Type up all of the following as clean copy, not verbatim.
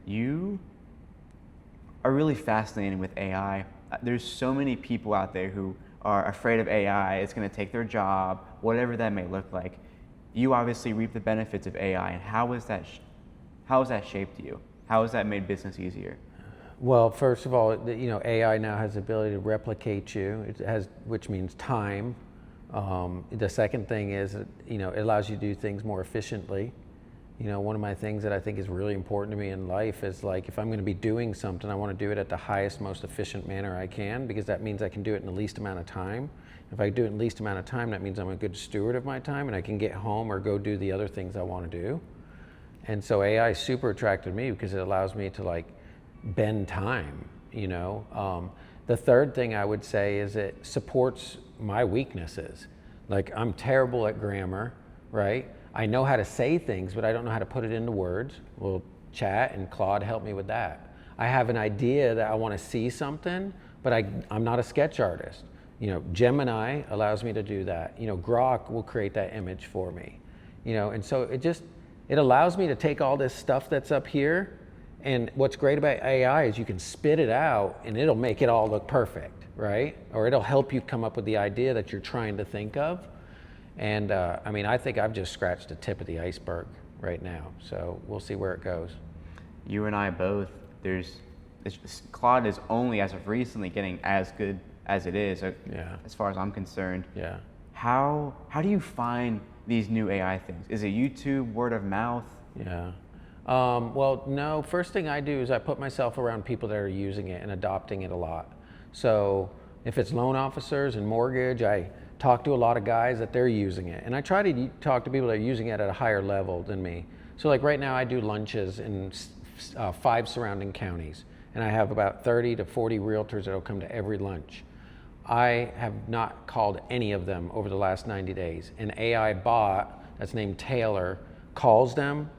You are really fascinating with AI. There's so many people out there who are afraid of AI. It's going to take their job, whatever that may look like. You obviously reap the benefits of AI, and how has that shaped you? How has that made business easier? Well, first of all, AI now has the ability to replicate you. Which means time. The second thing is, it allows you to do things more efficiently. One of my things that I think is really important to me in life is, like, if I'm going to be doing something, I want to do it at the highest, most efficient manner I can, because that means I can do it in the least amount of time. If I do it in the least amount of time, that means I'm a good steward of my time, and I can get home or go do the other things I want to do. And so AI is super attractive to me because it allows me to, like, bend time. The third thing I would say is it supports my weaknesses. Like, I'm terrible at grammar, right? I know how to say things, but I don't know how to put it into words. We'll chat, and Claude helped me with that. I have an idea that I want to see something, but I'm not a sketch artist. Gemini allows me to do that. Grok will create that image for me. And so it allows me to take all this stuff that's up here, and what's great about AI is you can spit it out and it'll make it all look perfect, right? Or it'll help you come up with the idea that you're trying to think of. And I think I've just scratched the tip of the iceberg right now. So we'll see where it goes. You and I both, Claude is only as of recently getting as good as it is, as far as I'm concerned. Yeah. How do you find these new AI things? Is it YouTube, word of mouth? Yeah. Well, no, first thing I do is I put myself around people that are using it and adopting it a lot. So if it's loan officers and mortgage, I talk to a lot of guys that they're using it. And I try to talk to people that are using it at a higher level than me. So like right now I do lunches in 5 surrounding counties, and I have about 30 to 40 realtors that will come to every lunch. I have not called any of them over the last 90 days. An AI bot that's named Taylor calls them,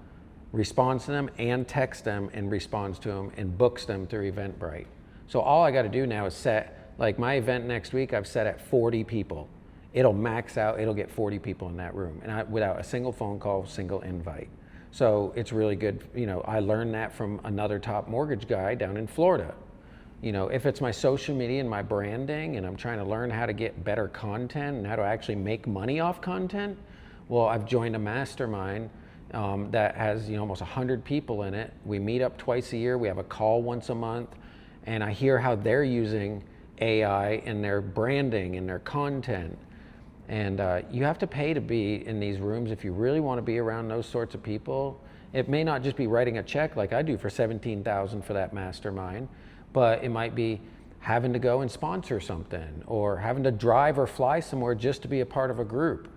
responds to them, and texts them and responds to them and books them through Eventbrite. So all I got to do now is set, like my event next week, I've set at 40 people. It'll max out, it'll get 40 people in that room, and without a single phone call, single invite. So it's really good. I learned that from another top mortgage guy down in Florida. If it's my social media and my branding, and I'm trying to learn how to get better content and how to actually make money off content, well, I've joined a mastermind that has almost 100 people in it. We meet up twice a year. We have a call once a month, and I hear how they're using AI in their branding and their content. And you have to pay to be in these rooms if you really want to be around those sorts of people. It may not just be writing a check like I do for $17,000 for that mastermind, but it might be having to go and sponsor something, or having to drive or fly somewhere just to be a part of a group.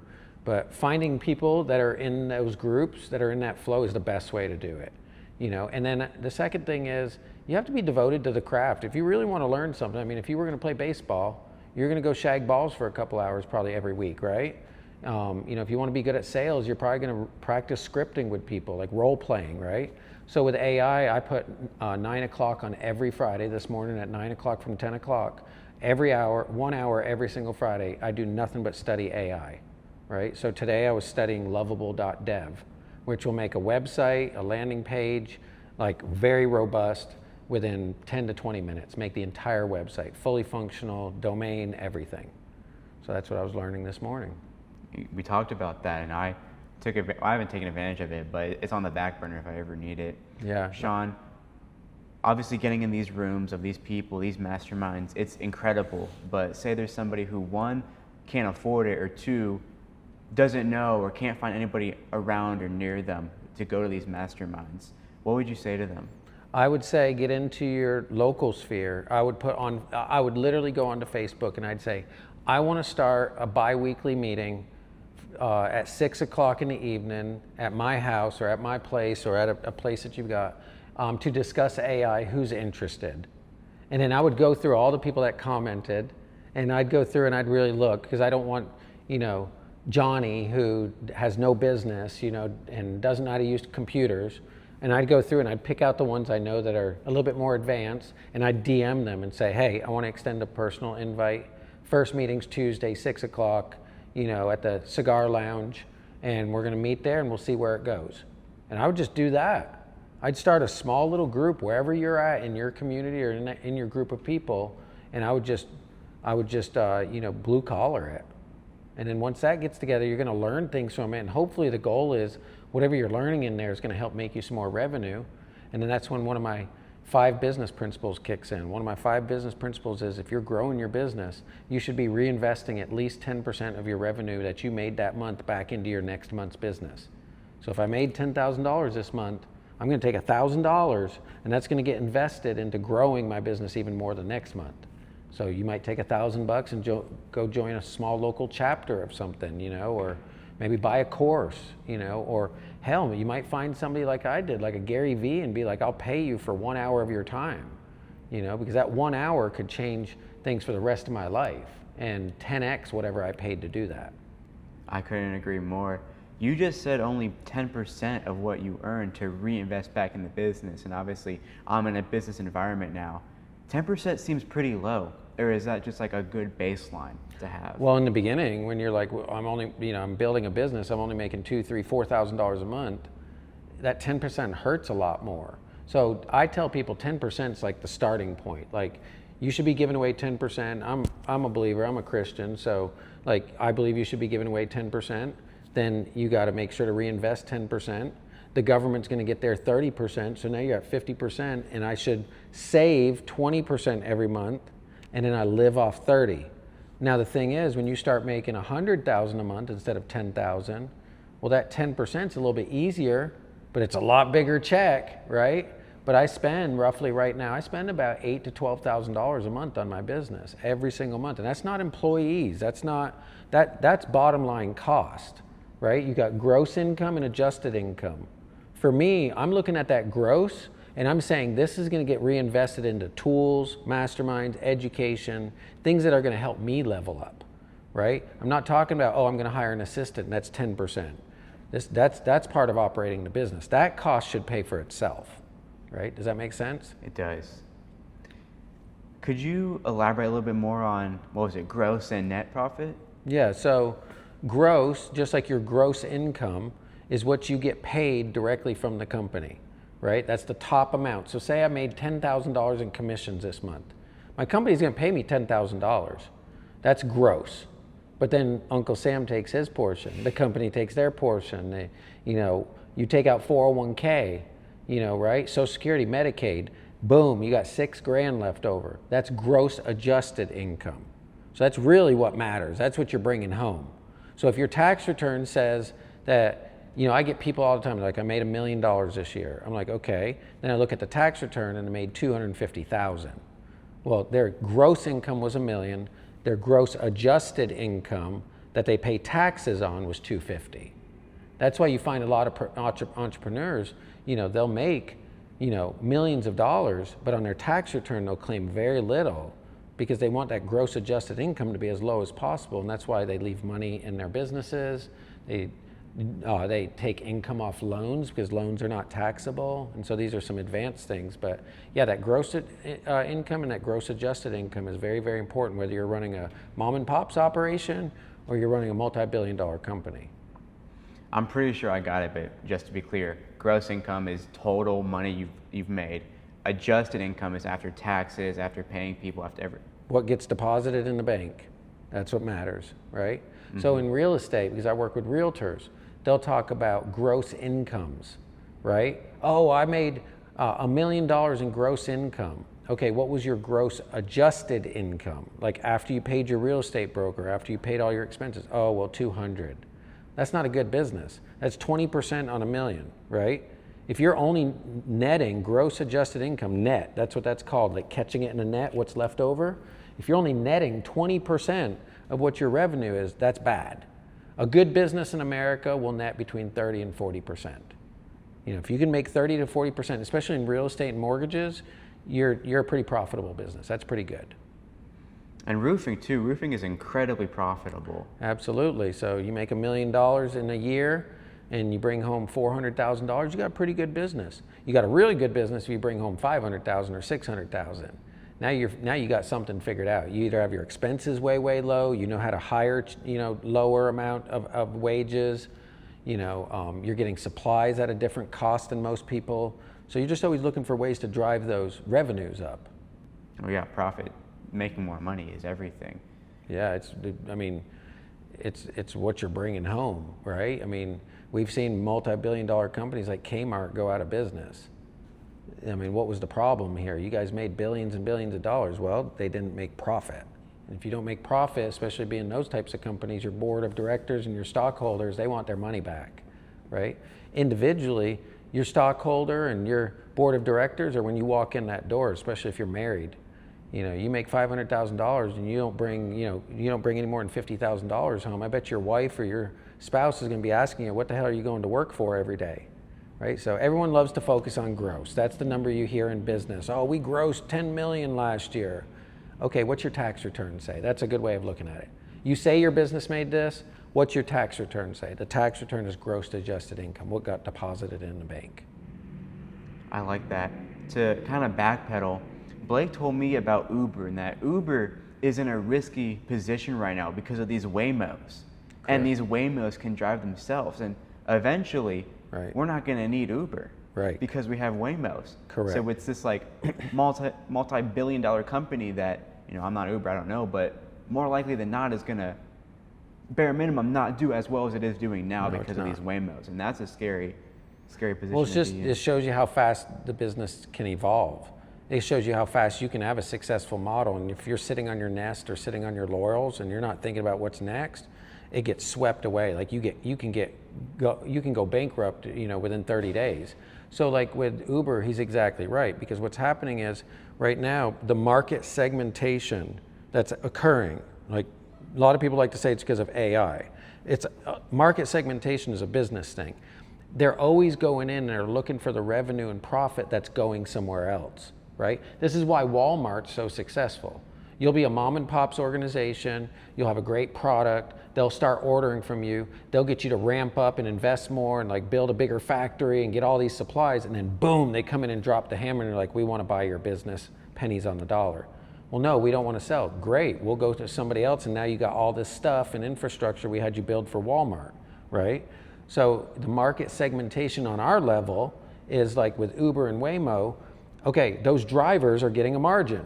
But finding people that are in those groups, that are in that flow, is the best way to do it. And then the second thing is you have to be devoted to the craft. If you really want to learn something, if you were going to play baseball, you're going to go shag balls for a couple hours probably every week, right? If you want to be good at sales, you're probably going to practice scripting with people, like role playing, right? So with AI, I put 9 o'clock on every Friday. This morning at 9 o'clock from 10 o'clock, every hour, 1 hour every single Friday, I do nothing but study AI, right? So today I was studying lovable.dev, which will make a website, a landing page, like very robust, within 10 to 20 minutes, make the entire website fully functional, domain, everything. So that's what I was learning this morning. We talked about that, and I haven't taken advantage of it, but it's on the back burner if I ever need it. Yeah. Shawn, obviously getting in these rooms of these people, these masterminds, it's incredible. But say there's somebody who, 1, can't afford it, or 2, doesn't know or can't find anybody around or near them to go to these masterminds. What would you say to them? I would say get into your local sphere. I would literally go onto Facebook and I'd say, I want to start a bi-weekly meeting at 6 o'clock in the evening at my house or at my place or at a place that you've got to discuss AI. Who's interested? And then I would go through all the people that commented, and I'd go through and I'd really look, because I don't want, Johnny, who has no business, and doesn't know how to use computers. And I'd go through and I'd pick out the ones I know that are a little bit more advanced, and I'd DM them and say, hey, I want to extend a personal invite. First meeting's Tuesday, 6 o'clock, at the Cigar Lounge, and we're going to meet there and we'll see where it goes. And I would just do that. I'd start a small little group wherever you're at in your community or in your group of people, and I would just blue collar it. And then once that gets together, you're going to learn things from it, and hopefully the goal is whatever you're learning in there is going to help make you some more revenue. And then that's when one of my 5 business principles kicks in. One of my 5 business principles is if you're growing your business, you should be reinvesting at least 10% of your revenue that you made that month back into your next month's business. So if I made $10,000 this month, I'm going to take $1,000 and that's going to get invested into growing my business even more the next month. So you might take $1,000 and go join a small local chapter of something, or maybe buy a course, or hell, you might find somebody like I did, like a Gary Vee, and be like, I'll pay you for 1 hour of your time, because that 1 hour could change things for the rest of my life and 10x whatever I paid to do that. I couldn't agree more. You just said only 10% of what you earn to reinvest back in the business, and obviously I'm in a business environment now. 10% seems pretty low, or is that just like a good baseline to have? Well, in the beginning, when you're like, well, I'm building a business, I'm only making $2,000, $3,000, $4,000 a month, that 10% hurts a lot more. So I tell people 10% is like the starting point. Like, you should be giving away 10%. I'm a believer, I'm a Christian, so like I believe you should be giving away 10%. Then you got to make sure to reinvest 10%. The government's going to get their 30%, so now you're at 50%, and I should save 20% every month, and then I live off 30. Now the thing is, when you start making $100,000 a month instead of $10,000, well, that 10% is a little bit easier, but it's a lot bigger check, right? But I spend roughly right now, I spend about $8,000 to $12,000 a month on my business every single month, and that's not employees. That's bottom line cost, right? You got gross income and adjusted income. For me, I'm looking at that gross, and I'm saying this is going to get reinvested into tools, masterminds, education, things that are going to help me level up, right? I'm not talking about, I'm going to hire an assistant, and that's 10%. That's part of operating the business. That cost should pay for itself, right? Does that make sense? It does. Could you elaborate a little bit more on, gross and net profit? Yeah, so gross, just like your gross income, is what you get paid directly from the company, right? That's the top amount. So say I made $10,000 in commissions this month. My company's going to pay me $10,000. That's gross. But then Uncle Sam takes his portion. The company takes their portion. You take out 401k, right? Social Security, Medicaid, boom, you got $6,000 left over. That's gross adjusted income. So that's really what matters. That's what you're bringing home. So if your tax return says that, I get people all the time like, I made $1 million this year. I'm like, okay. Then I look at the tax return and they made $250,000. Well, their gross income was $1 million. Their gross adjusted income that they pay taxes on was $250,000. That's why you find a lot of entrepreneurs, they'll make, millions of dollars, but on their tax return they'll claim very little because they want that gross adjusted income to be as low as possible, and that's why they leave money in their businesses. They take income off loans because loans are not taxable, and so these are some advanced things. But yeah, that gross income and that gross adjusted income is very, very important, whether you're running a mom and pop's operation or you're running a multi-billion-dollar company. I'm pretty sure I got it, but just to be clear, gross income is total money you've made. Adjusted income is after taxes, after paying people, after what gets deposited in the bank. That's what matters, right? Mm-hmm. So in real estate, because I work with realtors, they'll talk about gross incomes, right? I made $1 million in gross income. Okay, what was your gross adjusted income? Like after you paid your real estate broker, after you paid all your expenses? $200. That's not a good business. That's 20% on $1 million, right? If you're only netting gross adjusted income, net, that's what that's called, like catching it in a net, what's left over. If you're only netting 20% of what your revenue is, that's bad. A good business in America will net between 30 and 40%. If you can make 30 to 40%, especially in real estate and mortgages, you're a pretty profitable business. That's pretty good. And roofing too. Roofing is incredibly profitable. Absolutely. So you make $1 million in a year and you bring home $400,000, you got a pretty good business. You got a really good business if you bring home $500,000 or $600,000. Now you got something figured out. You either have your expenses way, way low, you know how to hire, lower amount of wages, you're getting supplies at a different cost than most people. So you're just always looking for ways to drive those revenues up. Oh yeah, profit, making more money is everything. Yeah, it's what you're bringing home, right? I mean, we've seen multi-billion-dollar companies like Kmart go out of business. I mean, what was the problem here? You guys made billions and billions of dollars. Well, they didn't make profit. And if you don't make profit, especially being those types of companies, your board of directors and your stockholders, they want their money back, right? Individually, your stockholder and your board of directors, or when you walk in that door, especially if you're married, you know, you make $500,000 and you don't bring any more than $50,000 home. I bet your wife or your spouse is going to be asking you, what the hell are you going to work for every day? Right? So everyone loves to focus on gross. That's the number you hear in business. Oh, we grossed 10 million last year. Okay, what's your tax return say? That's a good way of looking at it. You say your business made this, what's your tax return say? The tax return is gross adjusted income. What got deposited in the bank? I like that. To kind of backpedal, Blake told me about Uber, and that Uber is in a risky position right now because of these Waymos. Correct. And these Waymos can drive themselves, and eventually Right. we're not going to need Uber, Right. because we have Waymos. Correct. So it's this like multi-billion-dollar company that, you know, I'm not Uber, I don't know, but more likely than not is going to, bare minimum, not do as well as it is doing now No, because it's of not. these Waymos, and that's a scary position. Well, it's to just, be in. it shows you how fast the business can evolve. It shows you how fast you can have a successful model. And if you're sitting on your nest or sitting on your laurels and you're not thinking about what's next, it gets swept away. Like you can go bankrupt, you know, within 30 days. So like with Uber, he's exactly right, because what's happening is right now the market segmentation that's occurring, like a lot of people like to say it's because of AI. It's market segmentation is a business thing. They're always going in and they're looking for the revenue and profit that's going somewhere else, right? This is why Walmart's so successful. You'll be a mom and pop's organization, you'll have a great product, they'll start ordering from you, they'll get you to ramp up and invest more and like build a bigger factory and get all these supplies, and then boom, they come in and drop the hammer and they're like, we want to buy your business, pennies on the dollar. Well, no, we don't want to sell. Great, we'll go to somebody else, and now you got all this stuff and infrastructure we had you build for Walmart, right? So the market segmentation on our level is like with Uber and Waymo, okay, those drivers are getting a margin,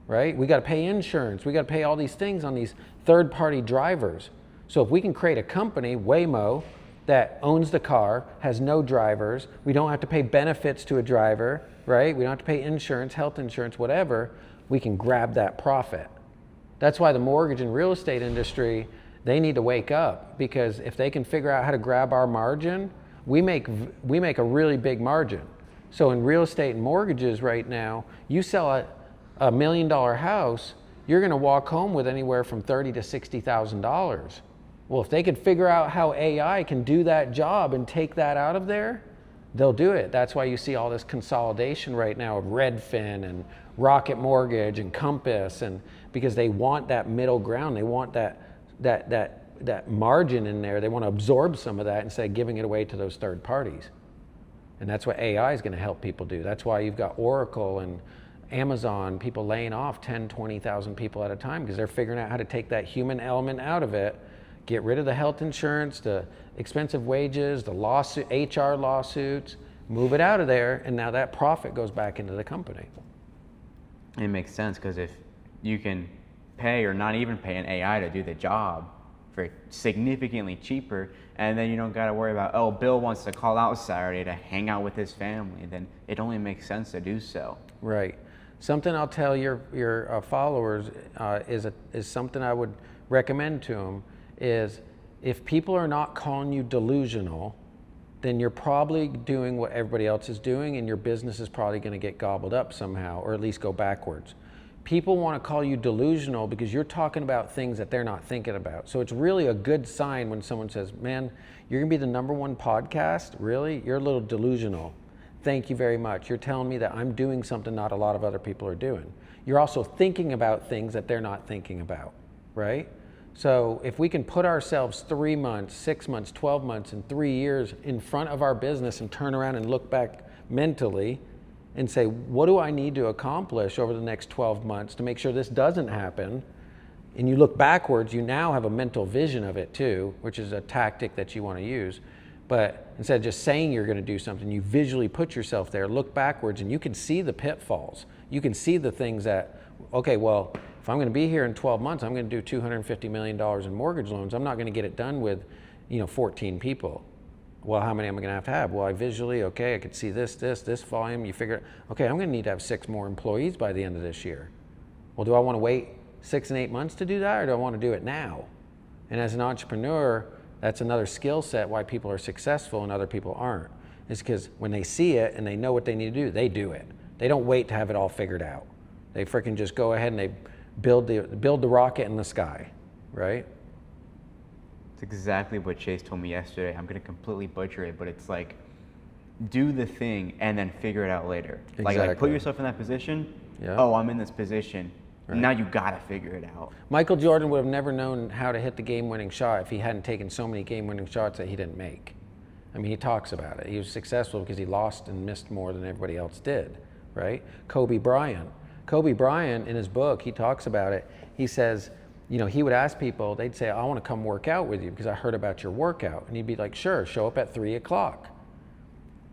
right? We got to pay insurance. We got to pay all these things on these third-party drivers. So if we can create a company, Waymo, that owns the car, has no drivers, we don't have to pay benefits to a driver, right? We don't have to pay insurance, health insurance, whatever, we can grab that profit. That's why the mortgage and real estate industry, they need to wake up, because if they can figure out how to grab our margin, we make a really big margin. So in real estate and mortgages right now, you sell a $1 million house, you're going to walk home with anywhere from $30,000 to $60,000. Well, if they could figure out how AI can do that job and take that out of there, they'll do it. That's why you see all this consolidation right now of Redfin and Rocket Mortgage and Compass, and because they want that middle ground, they want that margin in there. They want to absorb some of that instead of giving it away to those third parties. And that's what AI is going to help people do. That's why you've got Oracle and Amazon, people laying off 10, 20,000 people at a time, because they're figuring out how to take that human element out of it, get rid of the health insurance, the expensive wages, the HR lawsuits, move it out of there, and now that profit goes back into the company. It makes sense, because if you can pay or not even pay an AI to do the job for significantly cheaper, and then you don't got to worry about, oh, Bill wants to call out Saturday to hang out with his family, then it only makes sense to do so. Right. Something I'll tell your followers is something I would recommend to them is, if people are not calling you delusional, then you're probably doing what everybody else is doing, and your business is probably going to get gobbled up somehow, or at least go backwards. People want to call you delusional because you're talking about things that they're not thinking about. So it's really a good sign when someone says, man, you're going to be the #1 podcast? Really? You're a little delusional. Thank you very much. You're telling me that I'm doing something not a lot of other people are doing. You're also thinking about things that they're not thinking about, right? So if we can put ourselves 3 months, 6 months, 12 months, and 3 years in front of our business and turn around and look back mentally and say, what do I need to accomplish over the next 12 months to make sure this doesn't happen? And you look backwards, you now have a mental vision of it too, which is a tactic that you want to use. But instead of just saying you're going to do something, you visually put yourself there, look backwards, and you can see the pitfalls. You can see the things that, okay, well, if I'm going to be here in 12 months, I'm going to do $250 million in mortgage loans. I'm not going to get it done with, 14 people. Well, how many am I going to have? Well, I visually, okay, I could see this volume. You figure, okay, I'm going to need to have 6 more employees by the end of this year. Well, do I want to wait 6 and 8 months to do that, or do I want to do it now? And as an entrepreneur, that's another skill set why people are successful and other people aren't. It's because when they see it and they know what they need to do, they do it. They don't wait to have it all figured out. They freaking just go ahead and they build the rocket in the sky, right? It's exactly what Chase told me yesterday. I'm going to completely butcher it, but it's like, do the thing and then figure it out later. Exactly. Like put yourself in that position. Yeah. Oh, I'm in this position. Right. Now you got to figure it out. Michael Jordan would have never known how to hit the game-winning shot if he hadn't taken so many game-winning shots that he didn't make. I mean, he talks about it. He was successful because he lost and missed more than everybody else did, right? Kobe Bryant, in his book, he talks about it. He says, he would ask people, they'd say, I want to come work out with you because I heard about your workout. And he'd be like, sure, show up at 3 o'clock.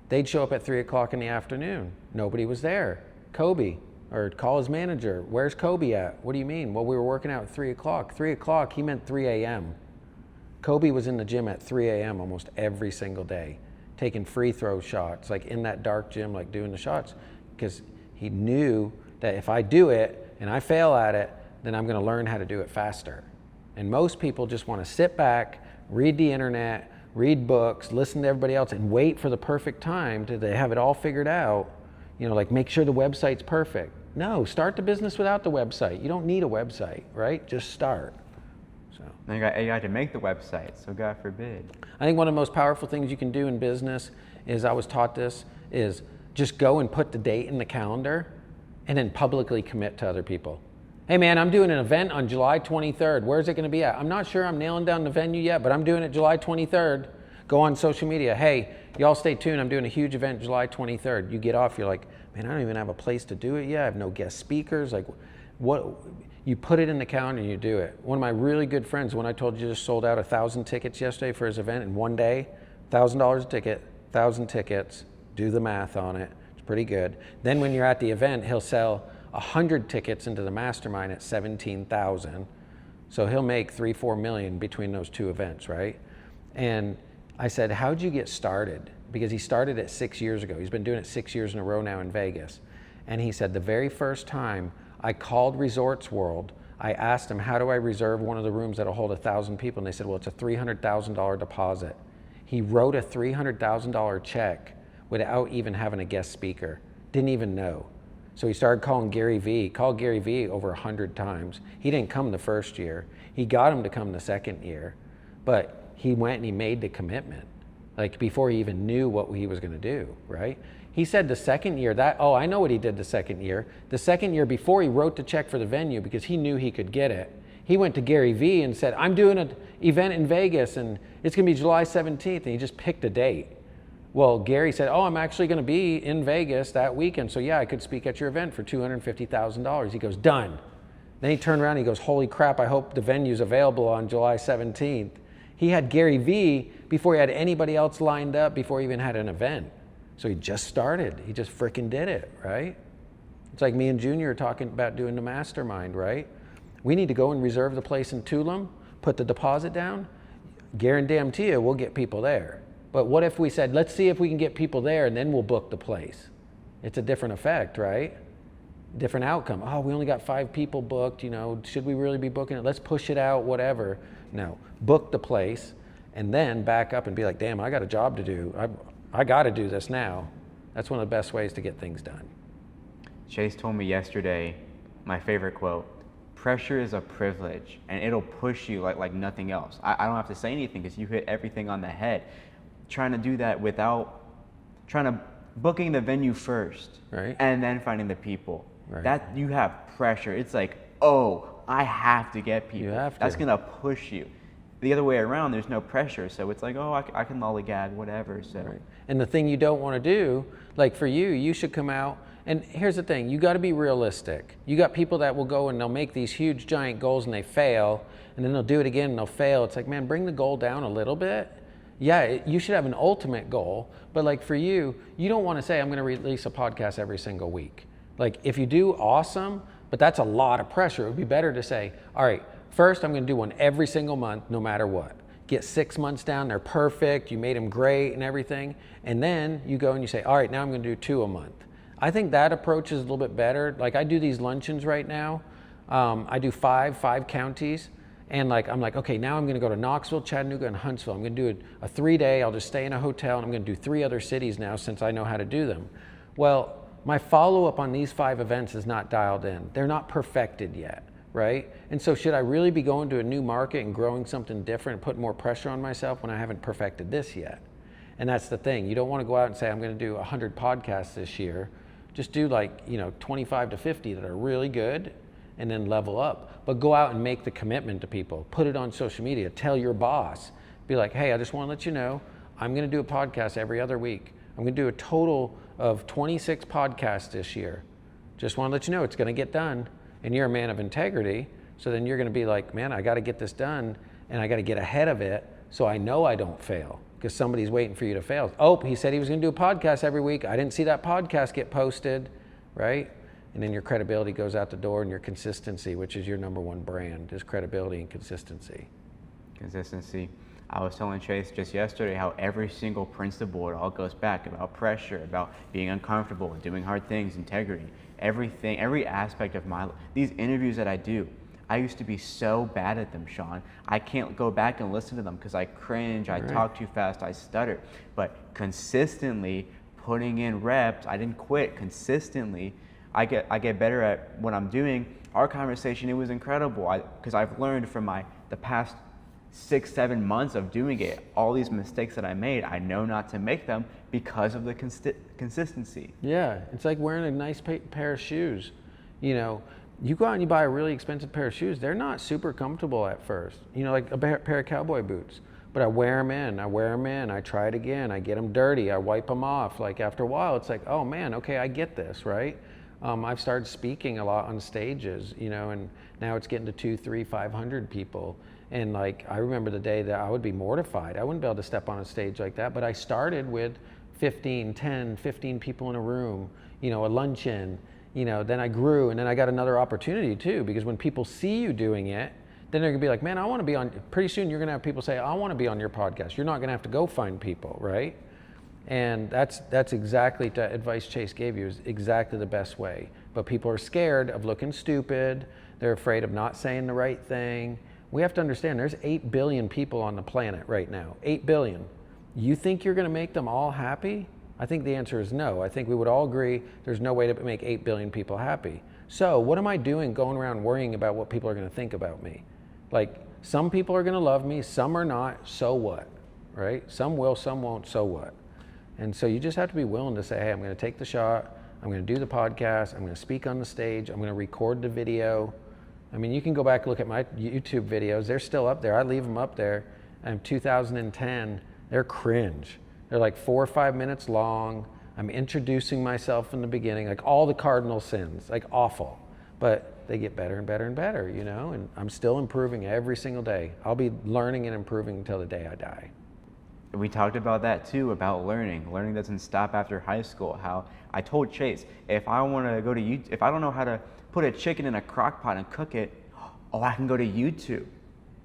They'd show up at 3 o'clock in the afternoon. Nobody was there. Kobe, or call his manager, where's Kobe at? What do you mean? Well, we were working out at 3 o'clock. 3 o'clock, he meant 3 a.m. Kobe was in the gym at 3 a.m. almost every single day, taking free throw shots, like in that dark gym, like doing the shots, because he knew that if I do it and I fail at it, then I'm going to learn how to do it faster. And most people just want to sit back, read the internet, read books, listen to everybody else, and wait for the perfect time to they have it all figured out. Like make sure the website's perfect. No, start the business without the website. You don't need a website, right? Just start. So Now you got AI to make the website, so God forbid. I think one of the most powerful things you can do in business is, I was taught this, is just go and put the date in the calendar and then publicly commit to other people. Hey man, I'm doing an event on July 23rd. Where's it going to be at? I'm not sure, I'm nailing down the venue yet, but I'm doing it July 23rd. Go on social media. Hey, y'all stay tuned. I'm doing a huge event July 23rd. You get off, you're like, man, I don't even have a place to do it yet. I have no guest speakers. Like, what? You put it in the calendar and you do it. One of my really good friends, when I told you, just sold out 1,000 tickets yesterday for his event in one day, $1,000 a ticket, 1,000 tickets. Do the math on it. It's pretty good. Then when you're at the event, he'll sell 100 tickets into the mastermind at 17,000. So he'll make 3-4 million between those two events, right? And I said, how'd you get started? Because he started it 6 years ago. He's been doing it 6 years in a row now in Vegas. And he said, the very first time I called Resorts World, I asked him, how do I reserve one of the rooms that'll hold 1,000 people? And they said, well, it's a $300,000 deposit. He wrote a $300,000 check without even having a guest speaker. Didn't even know. So he started calling Gary Vee. Called Gary Vee over 100 times. He didn't come the first year. He got him to come the second year. But he went and he made the commitment, like before he even knew what he was going to do, right? He said the second year I know what he did the second year. The second year before he wrote the check for the venue because he knew he could get it, he went to Gary Vee and said, I'm doing an event in Vegas and it's going to be July 17th. And he just picked a date. Well, Gary said, oh, I'm actually going to be in Vegas that weekend. So yeah, I could speak at your event for $250,000. He goes, done. Then he turned around and he goes, holy crap, I hope the venue's available on July 17th. He had Gary Vee before he had anybody else lined up, before he even had an event. So he just started. He just freaking did it, right? It's like me and Junior are talking about doing the mastermind, right? We need to go and reserve the place in Tulum, put the deposit down, guarantee you we'll get people there. But what if we said, let's see if we can get people there and then we'll book the place? It's a different effect, right? Different outcome. Oh, we only got 5 people booked, should we really be booking it? Let's push it out, whatever. No, book the place and then back up and be like, damn, I got a job to do. I got to do this now. That's one of the best ways to get things done. Chase told me yesterday, my favorite quote, pressure is a privilege and it'll push you like nothing else. I don't have to say anything because you hit everything on the head. Trying to do that without booking the venue first, right? And then finding the people. Right. That you have pressure. It's like, oh, I have to get people. You have to. That's gonna push you. The other way around, there's no pressure, so it's like, oh, I can lollygag, whatever. So. Right. And the thing you don't want to do, like for you, you should come out. And here's the thing: you got to be realistic. You got people that will go and they'll make these huge, giant goals and they fail, and then they'll do it again and they'll fail. It's like, man, bring the goal down a little bit. Yeah, you should have an ultimate goal, but like for you, you don't want to say, I'm going to release a podcast every single week. Like if you do, awesome, but that's a lot of pressure. It would be better to say, all right, first I'm going to do one every single month, no matter what. Get 6 months down, they're perfect, you made them great and everything, and then you go and you say, all right, now I'm going to do 2 a month. I think that approach is a little bit better. Like I do these luncheons right now. I do five counties. And like, I'm like, okay, now I'm gonna go to Knoxville, Chattanooga, and Huntsville. I'm gonna do a 3-day, I'll just stay in a hotel, and I'm gonna do 3 other cities now since I know how to do them. Well, my follow-up on these 5 events is not dialed in. They're not perfected yet, right? And so should I really be going to a new market and growing something different and put more pressure on myself when I haven't perfected this yet? And that's the thing. You don't wanna go out and say, I'm gonna do 100 podcasts this year. Just do like, 25 to 50 that are really good, and then level up. But go out and make the commitment to people. Put it on social media. Tell your boss. Be like, hey, I just want to let you know, I'm going to do a podcast every other week. I'm going to do a total of 26 podcasts this year. Just want to let you know it's going to get done. And you're a man of integrity. So then you're going to be like, man, I got to get this done, and I got to get ahead of it so I know I don't fail, because somebody's waiting for you to fail. Oh, he said he was going to do a podcast every week. I didn't see that podcast get posted, right? And then your credibility goes out the door, and your consistency, which is your number one brand, is credibility and consistency. Consistency. I was telling Chase just yesterday how every single principle, it all goes back about pressure, about being uncomfortable, doing hard things, integrity, everything, every aspect of these interviews that I do. I used to be so bad at them, Shawn. I can't go back and listen to them because I cringe, I talk too fast, I stutter. But consistently putting in reps, I didn't quit, consistently, I get better at what I'm doing. Our conversation, it was incredible because I've learned from the past 6-7 months of doing it, all these mistakes that I made, I know not to make them because of the consistency. Yeah, it's like wearing a nice pair of shoes. You go out and you buy a really expensive pair of shoes, they're not super comfortable at first. Like a pair of cowboy boots. But I wear them in, I try it again, I get them dirty, I wipe them off. Like after a while, it's like, oh man, okay, I get this, right? I've started speaking a lot on stages, and now it's getting to 200, 300, 500 people. And like, I remember the day that I would be mortified. I wouldn't be able to step on a stage like that, but I started with 10, 15 people in a room, a luncheon, then I grew, and then I got another opportunity too, because when people see you doing it, then they're gonna be like, man, I wanna be on, pretty soon you're gonna have people say, I wanna be on your podcast. You're not gonna have to go find people, right? And that's exactly the advice Chase gave you, is exactly the best way. But people are scared of looking stupid. They're afraid of not saying the right thing. We have to understand there's 8 billion people on the planet right now, 8 billion. You think you're gonna make them all happy? I think the answer is no. I think we would all agree there's no way to make 8 billion people happy. So what am I doing going around worrying about what people are gonna think about me? Like, some people are gonna love me, some are not, so what, right? Some will, some won't, so what? And so you just have to be willing to say, hey, I'm gonna take the shot, I'm gonna do the podcast, I'm gonna speak on the stage, I'm gonna record the video. I mean, you can go back and look at my YouTube videos, they're still up there, I leave them up there. And 2010, they're cringe. They're like 4 or 5 minutes long. I'm introducing myself in the beginning, like all the cardinal sins, like awful. But they get better and better and better, and I'm still improving every single day. I'll be learning and improving until the day I die. We talked about that too, about learning. Learning doesn't stop after high school. How I told Chase, if I want to go to YouTube, if I don't know how to put a chicken in a crock pot and cook it, I can go to YouTube.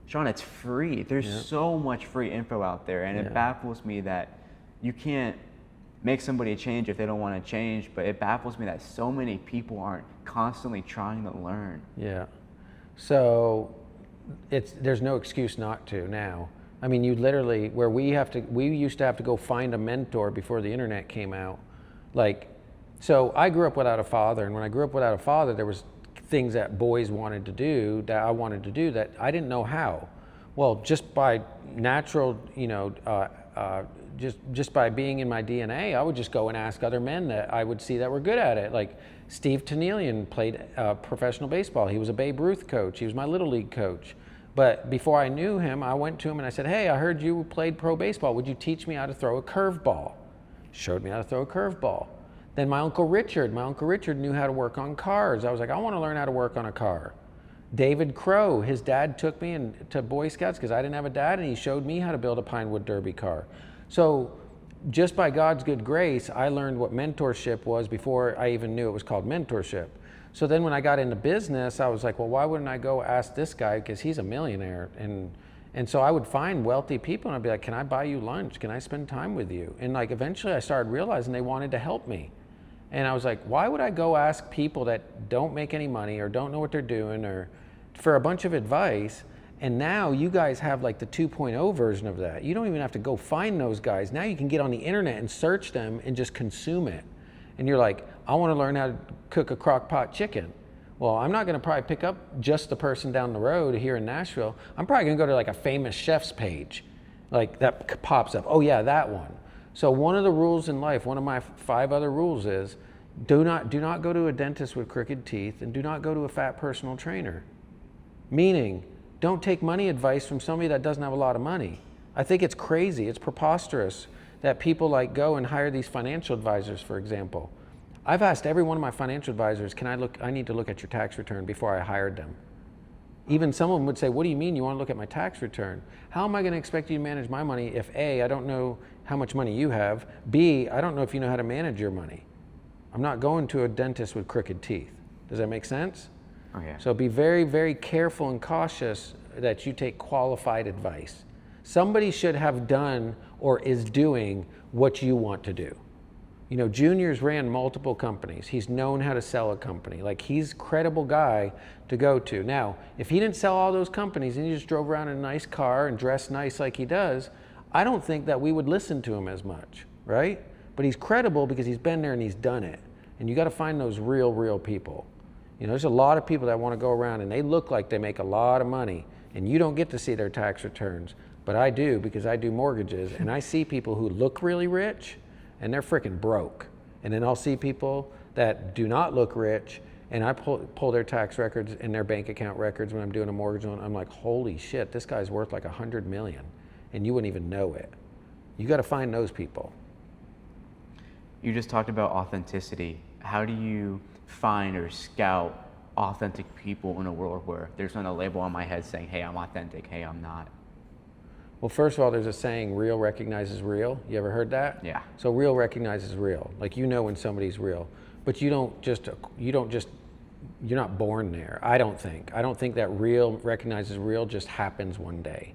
Shawn, it's free. There's so much free info out there, and it baffles me that you can't make somebody change if they don't want to change, but it baffles me that so many people aren't constantly trying to learn. Yeah. So there's no excuse not to now. I mean, you literally, where we used to have to go find a mentor before the internet came out. So I grew up without a father, and when I grew up without a father, there was things that boys wanted to do that I wanted to do that I didn't know how. Well, just by natural, just by being in my DNA, I would just go and ask other men that I would see that were good at it. Like Steve Tennelian played professional baseball. He was a Babe Ruth coach. He was my Little League coach. But before I knew him, I went to him and I said, hey, I heard you played pro baseball. Would you teach me how to throw a curveball? Showed me how to throw a curveball. Then my Uncle Richard knew how to work on cars. I was like, I want to learn how to work on a car. David Crow, his dad took me to Boy Scouts because I didn't have a dad, and he showed me how to build a Pinewood Derby car. So just by God's good grace, I learned what mentorship was before I even knew it was called mentorship. So then when I got into business, I was like, well, why wouldn't I go ask this guy, because he's a millionaire. And so I would find wealthy people and I'd be like, can I buy you lunch? Can I spend time with you? And like eventually I started realizing they wanted to help me. And I was like, why would I go ask people that don't make any money or don't know what they're doing or for a bunch of advice? And now you guys have like the 2.0 version of that. You don't even have to go find those guys. Now you can get on the internet and search them and just consume it. And you're like, I want to learn how to cook a crock pot chicken. Well, I'm not going to probably pick up just the person down the road here in Nashville. I'm probably going to go to like a famous chef's page, like that pops up. Oh yeah, that one. So one of the rules in life, one of my 5 other rules is, do not go to a dentist with crooked teeth, and do not go to a fat personal trainer. Meaning, don't take money advice from somebody that doesn't have a lot of money. I think it's crazy, it's preposterous that people like go and hire these financial advisors, for example. I've asked every one of my financial advisors, I need to look at your tax return before I hired them. Even some of them would say, what do you mean you want to look at my tax return? How am I going to expect you to manage my money if A, I don't know how much money you have, B, I don't know if you know how to manage your money. I'm not going to a dentist with crooked teeth. Does that make sense? Oh, yeah. So be very, very careful and cautious that you take qualified advice. Somebody should have done or is doing what you want to do. You know, Junior's ran multiple companies. He's known how to sell a company. Like, he's a credible guy to go to. Now, if he didn't sell all those companies and he just drove around in a nice car and dressed nice like he does, I don't think that we would listen to him as much, right? But he's credible because he's been there and he's done it. And you got to find those real people. You know, there's a lot of people that want to go around and they look like they make a lot of money, and you don't get to see their tax returns. But I do, because I do mortgages, and I see people who look really rich and they're freaking broke. And then I'll see people that do not look rich, and I pull their tax records and their bank account records when I'm doing a mortgage loan. I'm like, holy shit, this guy's worth like 100 million, and you wouldn't even know it. You got to find those people. You just talked about authenticity. How do you find or scout authentic people in a world where there's not a label on my head saying, hey, I'm authentic, hey, I'm not? Well, first of all, there's a saying, real recognizes real. You ever heard that? Yeah. So real recognizes real. Like, you know when somebody's real, but you're not born there. I don't think that real recognizes real just happens one day.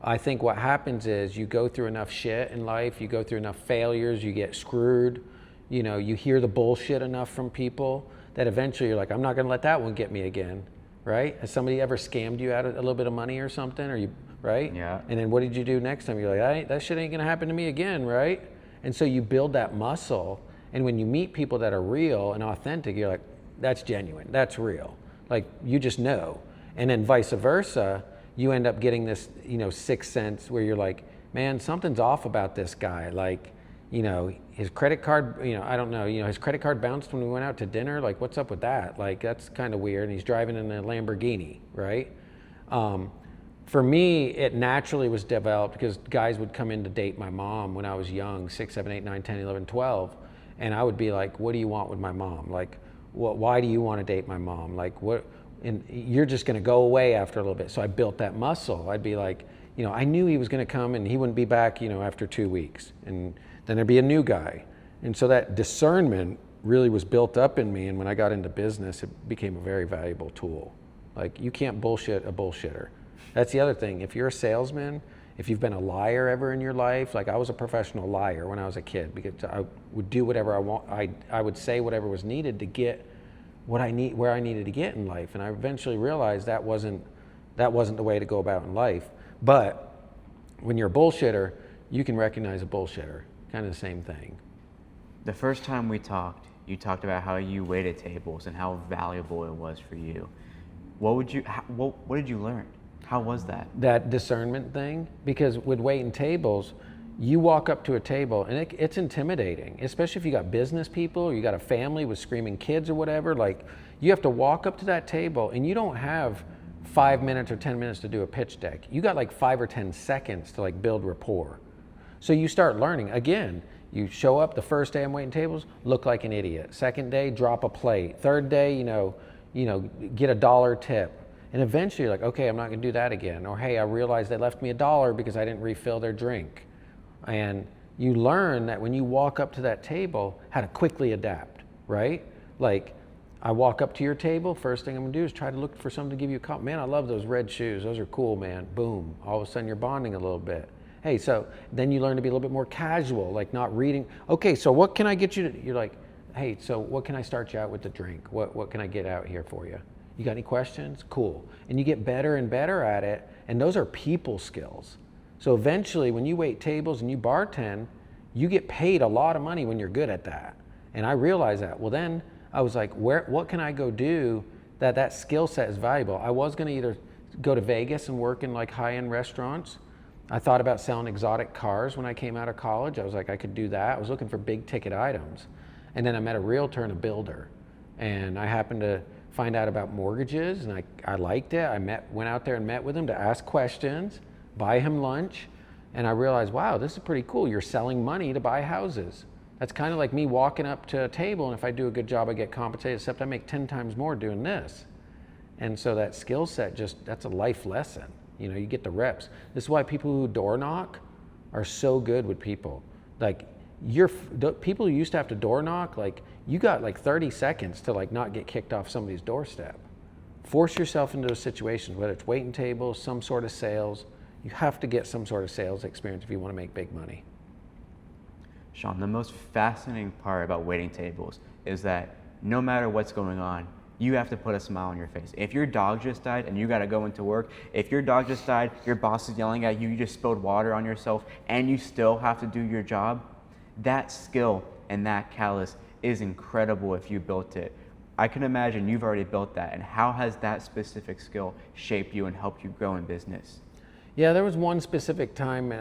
I think what happens is you go through enough shit in life, you go through enough failures, you get screwed, you know, you hear the bullshit enough from people that eventually you're like, I'm not gonna let that one get me again, right? Has somebody ever scammed you out of a little bit of money or something, or you, right? Yeah. And then what did you do next time? You're like, that shit ain't gonna happen to me again, right? And so you build that muscle, and when you meet people that are real and authentic, you're like, that's genuine, that's real. Like, you just know. And then vice versa, you end up getting this, you know, sixth sense where you're like, man, something's off about this guy. Like, you know, his credit card, you know, I don't know, you know, his credit card bounced when we went out to dinner. Like, what's up with that? Like, that's kind of weird. And he's driving in a Lamborghini, right? For me, it naturally was developed because guys would come in to date my mom when I was young, 6, 7, 8, 9, 10, 11, 12. And I would be like, what do you want with my mom? Like, why do you want to date my mom? Like, what? And you're just going to go away after a little bit. So I built that muscle. I'd be like, you know, I knew he was going to come and he wouldn't be back, you know, after 2 weeks. And then there'd be a new guy. And so that discernment really was built up in me. And when I got into business, it became a very valuable tool. Like, you can't bullshit a bullshitter. That's the other thing. If you're a salesman, if you've been a liar ever in your life, like I was a professional liar when I was a kid because I would do whatever I want. I would say whatever was needed to get what I need, where I needed to get in life. And I eventually realized that wasn't the way to go about in life. But when you're a bullshitter, you can recognize a bullshitter. Kind of the same thing. The first time we talked, you talked about how you waited tables and how valuable it was for you. What did you learn? How was that? That discernment thing, because with waiting tables, you walk up to a table and it's intimidating, especially if you got business people or you got a family with screaming kids or whatever. Like, you have to walk up to that table and you don't have 5 minutes or 10 minutes to do a pitch deck. You got like 5 or 10 seconds to like build rapport. So you start learning. Again, you show up the first day I'm waiting tables, look like an idiot. Second day, drop a plate. Third day, you know, get a $1 tip. And eventually you're like, okay, I'm not gonna do that again. Or hey, I realized they left me $1 because I didn't refill their drink. And you learn that when you walk up to that table, how to quickly adapt, right? Like, I walk up to your table, first thing I'm gonna do is try to look for someone to give you a compliment. Man, I love those red shoes. Those are cool, man. Boom. All of a sudden you're bonding a little bit. Hey, so then you learn to be a little bit more casual, like not reading. Okay, so what can I get you to, you're like, hey, so what can I start you out with the drink? What can I get out here for you? You got any questions? Cool. And you get better and better at it. And those are people skills. So eventually when you wait tables and you bartend, you get paid a lot of money when you're good at that. And I realized that. Well, then I was like, what can I go do that skill set is valuable? I was gonna either go to Vegas and work in like high-end restaurants. I thought about selling exotic cars when I came out of college. I was like, I could do that. I was looking for big ticket items. And then I met a realtor and a builder. And I happened to find out about mortgages, and I liked it. Went out there and met with him to ask questions, buy him lunch. And I realized, wow, this is pretty cool. You're selling money to buy houses. That's kind of like me walking up to a table, and if I do a good job, I get compensated, except I make 10 times more doing this. And so that skill set, that's a life lesson. You know, you get the reps. This is why people who door knock are so good with people. Like, the people who used to have to door knock, like, you got like 30 seconds to like not get kicked off somebody's doorstep. Force yourself into those situations, whether it's waiting tables, some sort of sales. You have to get some sort of sales experience if you want to make big money. Shawn, the most fascinating part about waiting tables is that no matter what's going on, you have to put a smile on your face. If your dog just died and you gotta go into work, if your dog just died, your boss is yelling at you, you just spilled water on yourself, and you still have to do your job, that skill and that callus is incredible if you built it. I can imagine you've already built that, and how has that specific skill shaped you and helped you grow in business? Yeah, there was one specific time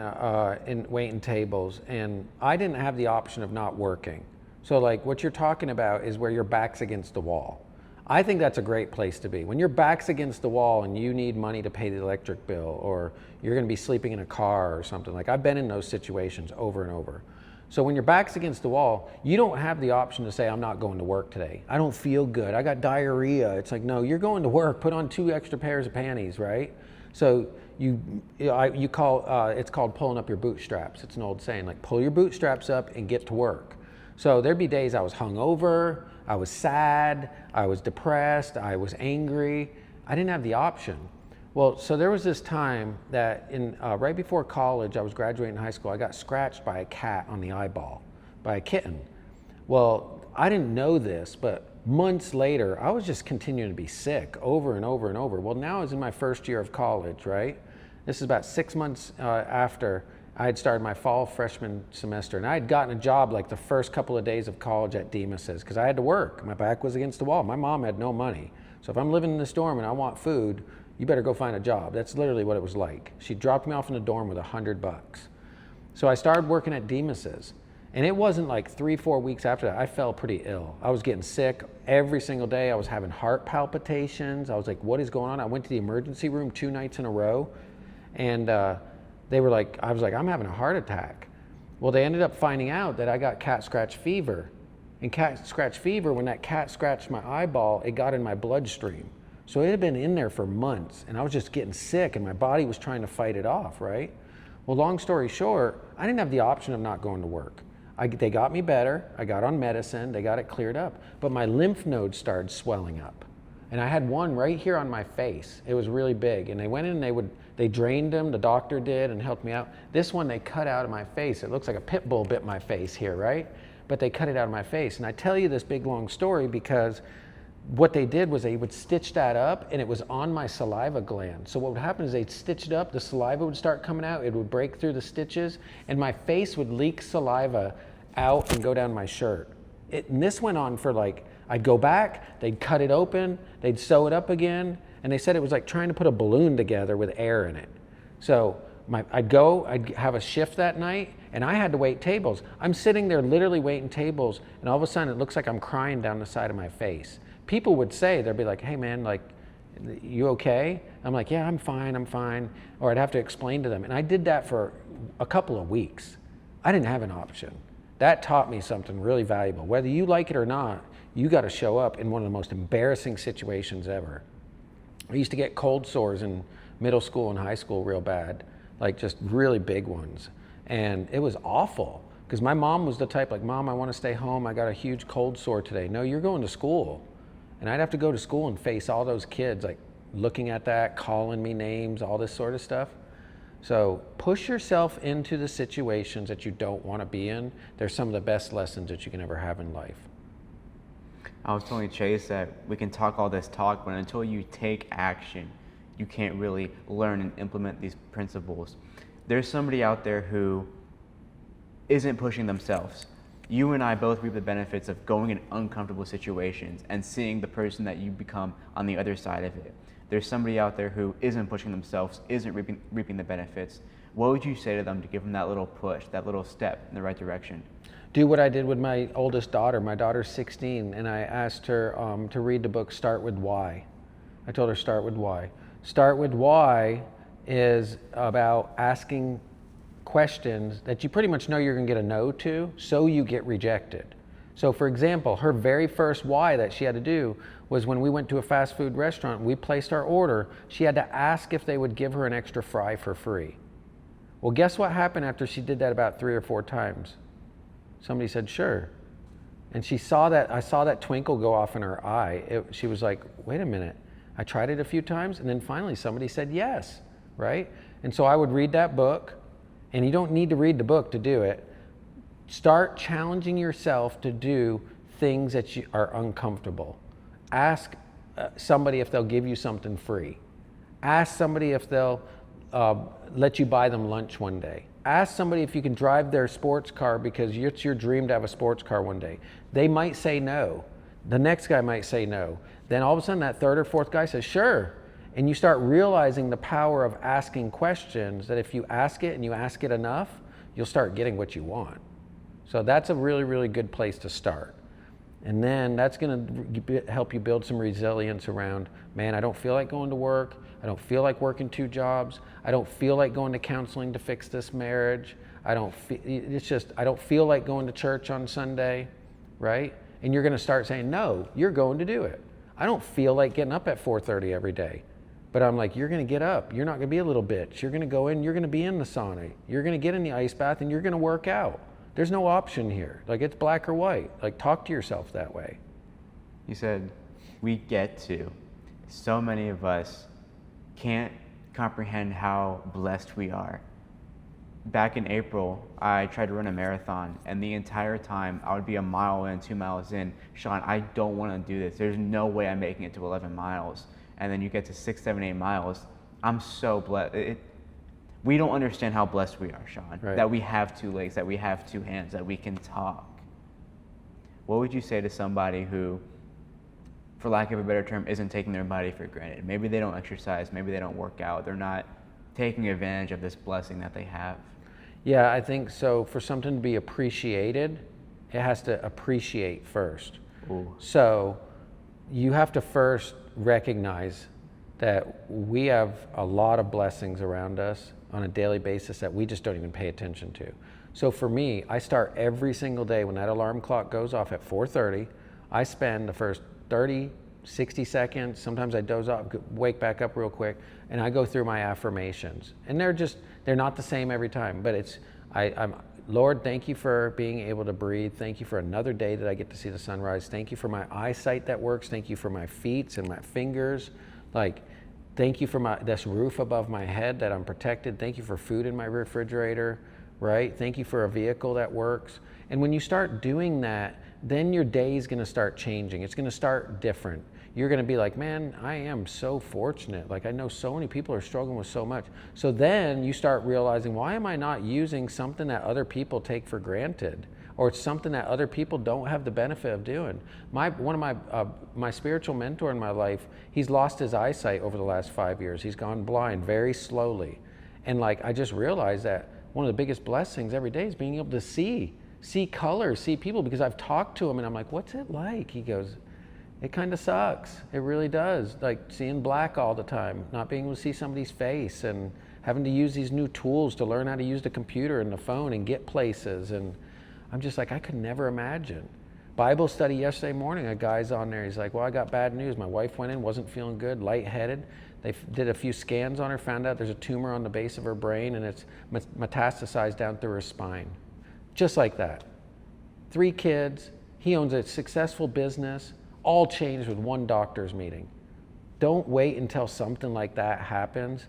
in waiting tables, and I didn't have the option of not working. So like what you're talking about is where your back's against the wall. I think that's a great place to be. When your back's against the wall and you need money to pay the electric bill, or you're gonna be sleeping in a car or something, like I've been in those situations over and over. So when your back's against the wall, you don't have the option to say, I'm not going to work today. I don't feel good, I got diarrhea. It's like, no, you're going to work, put on 2 extra pairs of panties, right? So it's called pulling up your bootstraps. It's an old saying, like pull your bootstraps up and get to work. So there'd be days I was hungover, I was sad, I was depressed, I was angry. I didn't have the option. Well, so there was this time that right before college, I was graduating high school, I got scratched by a cat on the eyeball, by a kitten. Well, I didn't know this, but months later, I was just continuing to be sick over and over and over. Well, now I was in my first year of college, right? This is about 6 months after I had started my fall freshman semester, and I had gotten a job like the first couple of days of college at Demas's because I had to work. My back was against the wall. My mom had no money. So if I'm living in this dorm and I want food, you better go find a job. That's literally what it was like. She dropped me off in the dorm with $100. So I started working at Demas's, and it wasn't like 3-4 weeks after that, I fell pretty ill. I was getting sick every single day. I was having heart palpitations. I was like, what is going on? I went to the emergency room 2 nights in a row, and they were like, I was like, I'm having a heart attack. Well, they ended up finding out that I got cat scratch fever. And cat scratch fever, when that cat scratched my eyeball, it got in my bloodstream. So it had been in there for months, and I was just getting sick, and my body was trying to fight it off, right? Well, long story short, I didn't have the option of not going to work. They got me better, I got on medicine, they got it cleared up, but my lymph nodes started swelling up. And I had one right here on my face. It was really big, and they went in and they drained them, the doctor did, and helped me out. This one they cut out of my face. It looks like a pit bull bit my face here, right? But they cut it out of my face. And I tell you this big long story because what they did was they would stitch that up, and it was on my saliva gland. So what would happen is they'd stitch it up, the saliva would start coming out, it would break through the stitches, and my face would leak saliva out and go down my shirt. And this went on for like, I'd go back, they'd cut it open, they'd sew it up again, and they said it was like trying to put a balloon together with air in it. So I'd have a shift that night, and I had to wait tables. I'm sitting there literally waiting tables, and all of a sudden it looks like I'm crying down the side of my face. People would say, they'd be like, hey man, like, you okay? I'm like, yeah, I'm fine. Or I'd have to explain to them. And I did that for a couple of weeks. I didn't have an option. That taught me something really valuable. Whether you like it or not, you got to show up in one of the most embarrassing situations ever. I used to get cold sores in middle school and high school real bad, like just really big ones. And it was awful because my mom was the type like, Mom, I want to stay home. I got a huge cold sore today. No, you're going to school. And I'd have to go to school and face all those kids like looking at that, calling me names, all this sort of stuff. So push yourself into the situations that you don't want to be in. They're some of the best lessons that you can ever have in life. I was telling Chase that we can talk all this talk, but until you take action, you can't really learn and implement these principles. There's somebody out there who isn't pushing themselves. You and I both reap the benefits of going in uncomfortable situations and seeing the person that you become on the other side of it. There's somebody out there who isn't pushing themselves, isn't reaping the benefits. What would you say to them to give them that little push, that little step in the right direction? Do what I did with my oldest daughter. My daughter's 16, and I asked her to read the book Start With Why. I told her start with why. Start with why is about asking questions that you pretty much know you're going to get a no to, so you get rejected. So for example, her very first why that she had to do was when we went to a fast food restaurant, we placed our order, she had to ask if they would give her an extra fry for free. Well, guess what happened after she did that about 3 or 4 times? Somebody said, sure. And she saw that, I saw that twinkle go off in her eye. She was like, wait a minute. I tried it a few times, and then finally somebody said yes, right? And so I would read that book, and you don't need to read the book to do it. Start challenging yourself to do things that are uncomfortable. Ask somebody if they'll give you something free. Ask somebody if they'll let you buy them lunch one day. Ask somebody if you can drive their sports car because it's your dream to have a sports car one day. They might say no. The next guy might say no. Then all of a sudden that third or fourth guy says sure. And you start realizing the power of asking questions, that if you ask it and you ask it enough, you'll start getting what you want. So that's a really, really good place to start. And then that's going to help you build some resilience around, man, I don't feel like going to work. I don't feel like working 2 jobs. I don't feel like going to counseling to fix this marriage. I don't feel like going to church on Sunday, right? And you're going to start saying, no, you're going to do it. I don't feel like getting up at 4:30 every day. But I'm like, you're going to get up. You're not going to be a little bitch. You're going to go in, you're going to be in the sauna. You're going to get in the ice bath and you're going to work out. There's no option here. Like, it's black or white. Like, talk to yourself that way. You said, we get to. So many of us can't comprehend how blessed we are. Back in April, I tried to run a marathon, and the entire time I would be a mile in, 2 miles in. Shawn, I don't want to do this. There's no way I'm making it to 11 miles. And then you get to 6, 7, 8 miles. I'm so blessed. We don't understand how blessed we are, Shawn, right. That we have 2 legs, that we have 2 hands, that we can talk. What would you say to somebody who, for lack of a better term, isn't taking their body for granted? Maybe they don't exercise, maybe they don't work out, they're not taking advantage of this blessing that they have. Yeah, I think so. For something to be appreciated, it has to appreciate first. Ooh. So you have to first recognize that we have a lot of blessings around us on a daily basis that we just don't even pay attention to. So for me, I start every single day when that alarm clock goes off at 4:30. I spend the first 30, 60 seconds, sometimes I doze off, wake back up real quick, and I go through my affirmations. And they're not the same every time, but I'm Lord, thank you for being able to breathe. Thank you for another day that I get to see the sunrise. Thank you for my eyesight that works. Thank you for my feet and my fingers. Like, thank you for this roof above my head that I'm protected. Thank you for food in my refrigerator, right? Thank you for a vehicle that works. And when you start doing that, then your day is going to start changing. It's going to start different. You're going to be like, man, I am so fortunate. Like, I know so many people are struggling with so much. So then you start realizing, why am I not using something that other people take for granted? Or it's something that other people don't have the benefit of doing. One of my spiritual mentor in my life, he's lost his eyesight over the last 5 years. He's gone blind very slowly. And like, I just realized that one of the biggest blessings every day is being able to see colors, see people, because I've talked to him and I'm like, what's it like? He goes, it kind of sucks. It really does. Like seeing black all the time, not being able to see somebody's face and having to use these new tools to learn how to use the computer and the phone and get places. And I'm just like, I could never imagine. Bible study yesterday morning, a guy's on there. He's like, well, I got bad news. My wife went in, wasn't feeling good, lightheaded. They did a few scans on her, found out there's a tumor on the base of her brain, and it's metastasized down through her spine. Just like that. 3 kids. He owns a successful business, all changed with one doctor's meeting. Don't wait until something like that happens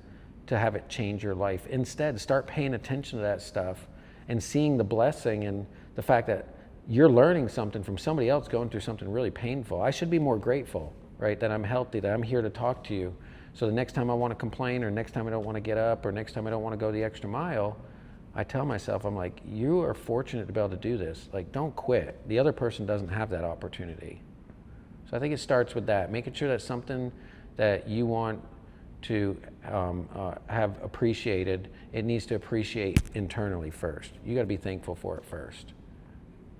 to have it change your life. Instead, start paying attention to that stuff and seeing the blessing and the fact that you're learning something from somebody else going through something really painful. I should be more grateful, right, that I'm healthy, that I'm here to talk to you. So the next time I want to complain, or next time I don't want to get up, or next time I don't want to go the extra mile, I tell myself, I'm like, you are fortunate to be able to do this. Like, don't quit. The other person doesn't have that opportunity. So I think it starts with that, making sure that's something that you want to have appreciated. It needs to appreciate internally first. You got to be thankful for it first.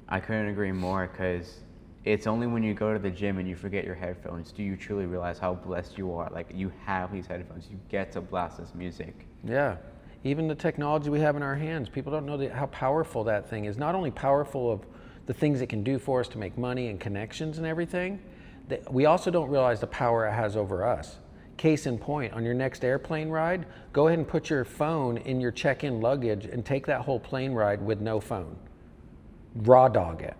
I couldn't agree more, because it's only when you go to the gym and you forget your headphones do you truly realize how blessed you are. Like, you have these headphones, you get to blast this music. Yeah. Even the technology we have in our hands, people don't know how powerful that thing is. Not only powerful of the things it can do for us to make money and connections and everything, we also don't realize the power it has over us. Case in point, on your next airplane ride, go ahead and put your phone in your check-in luggage and take that whole plane ride with no phone. Raw dog it.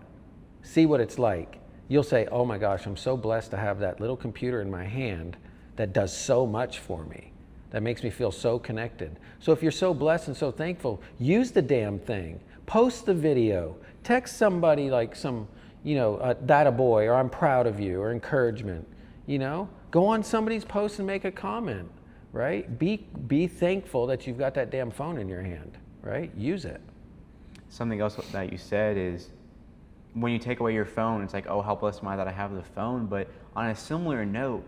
See what it's like. You'll say, oh my gosh, I'm so blessed to have that little computer in my hand that does so much for me. That makes me feel so connected. So if you're so blessed and so thankful, use the damn thing. Post the video. Text somebody like some, that a boy, or I'm proud of you, or encouragement. Go on somebody's post and make a comment, right? Be thankful that you've got that damn phone in your hand, right? Use it. Something else that you said is, when you take away your phone, it's like, oh, how blessed am I that I have the phone? But on a similar note,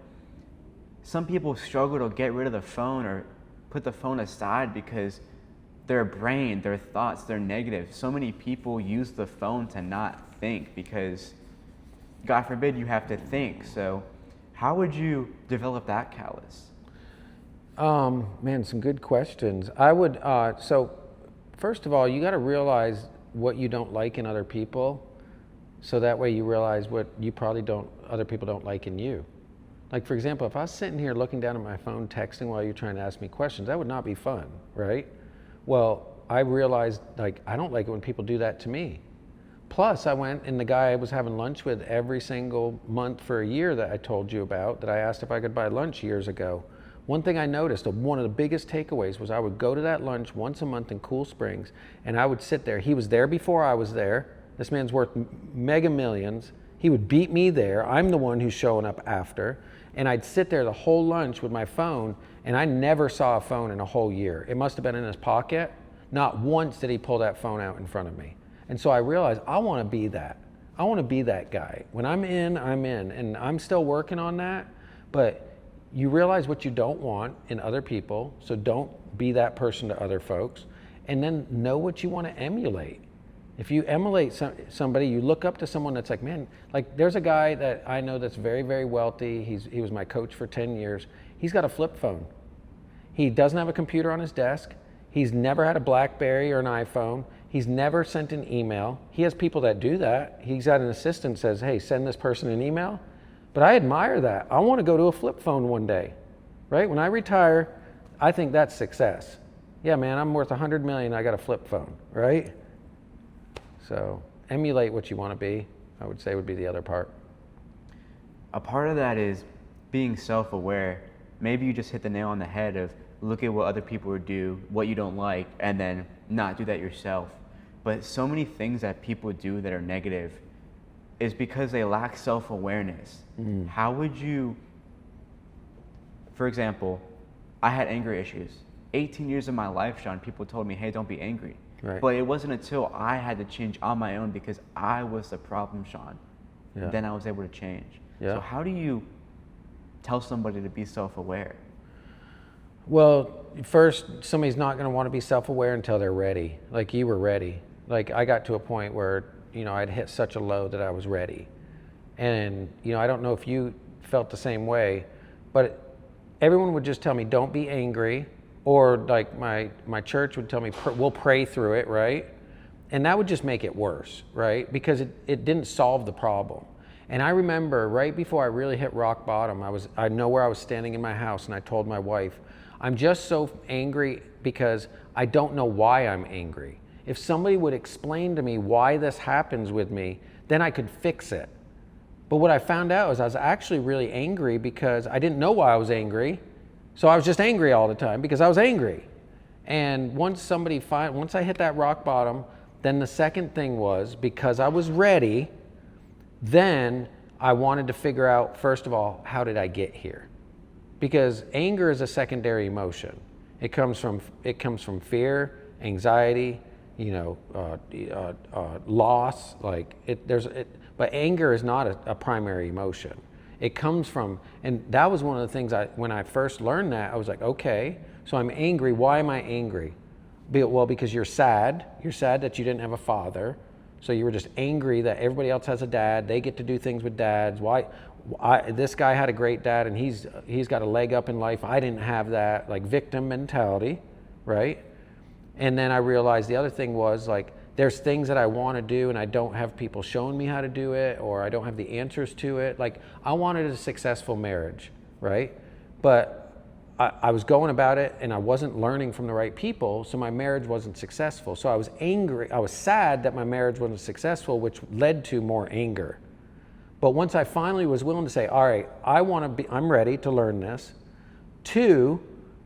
some people struggle to get rid of the phone or put the phone aside because their brain, their thoughts, they're negative. So many people use the phone to not think because, God forbid, you have to think. So how would you develop that callus? Man, some good questions. I would, so first of all, you got to realize what you don't like in other people. So that way you realize what you probably other people don't like in you. Like, for example, if I was sitting here looking down at my phone, texting while you're trying to ask me questions, that would not be fun, right? Well, I realized, I don't like it when people do that to me. Plus, I went, and the guy I was having lunch with every single month for a year that I told you about, that I asked if I could buy lunch years ago. One thing I noticed, one of the biggest takeaways, was I would go to that lunch once a month in Cool Springs, and I would sit there. He was there before I was there. This man's worth mega millions. He would beat me there. I'm the one who's showing up after. And I'd sit there the whole lunch with my phone, and I never saw a phone in a whole year. It must have been in his pocket. Not once did he pull that phone out in front of me. And so I realized, I want to be that. I want to be that guy. When I'm in, and I'm still working on that. But you realize what you don't want in other people, so don't be that person to other folks. And then know what you want to emulate. If you emulate somebody, you look up to someone that's like, man, like there's a guy that I know that's very, very wealthy. He was my coach for 10 years. He's got a flip phone. He doesn't have a computer on his desk. He's never had a BlackBerry or an iPhone. He's never sent an email. He has people that do that. He's got an assistant that says, hey, send this person an email. But I admire that. I want to go to a flip phone one day, right? When I retire, I think that's success. Yeah, man, I'm worth 100 million. I got a flip phone, right? So emulate what you want to be, I would say, would be the other part. A part of that is being self-aware. Maybe you just hit the nail on the head of look at what other people do, what you don't like, and then not do that yourself. But so many things that people do that are negative is because they lack self-awareness. How would you, for example, I had anger issues. 18 years of my life, Shawn, people told me, hey, don't be angry. Right. But it wasn't until I had to change on my own because I was the problem, Shawn. Yeah. Then I was able to change. Yeah. So how do you tell somebody to be self-aware? Well, first, somebody's not going to want to be self-aware until they're ready. Like you were ready. Like I got to a point where, I'd hit such a low that I was ready. And, I don't know if you felt the same way, but everyone would just tell me, don't be angry. Or like my church would tell me, we'll pray through it, right? And that would just make it worse, right? Because it didn't solve the problem. And I remember right before I really hit rock bottom, I know where I was standing in my house, and I told my wife, I'm just so angry because I don't know why I'm angry. If somebody would explain to me why this happens with me, then I could fix it. But what I found out is I was actually really angry because I didn't know why I was angry. So I was just angry all the time because I was angry. And once I hit that rock bottom, then the second thing was, because I was ready, then I wanted to figure out, first of all, how did I get here? Because anger is a secondary emotion. It comes from fear, anxiety, loss. But anger is not a primary emotion. It comes from, and that was one of the things when I first learned that, I was like, okay, so I'm angry. Why am I angry? Well, because you're sad. You're sad that you didn't have a father. So you were just angry that everybody else has a dad. They get to do things with dads. This guy had a great dad and he's got a leg up in life. I didn't have that, like victim mentality, right? And then I realized the other thing was, like, there's things that I want to do and I don't have people showing me how to do it, or I don't have the answers to it. Like, I wanted a successful marriage, right? But I was going about it and I wasn't learning from the right people, so my marriage wasn't successful. So I was angry. I was sad that my marriage wasn't successful, which led to more anger. But once I finally was willing to say, all right, I'm ready to learn this. 2,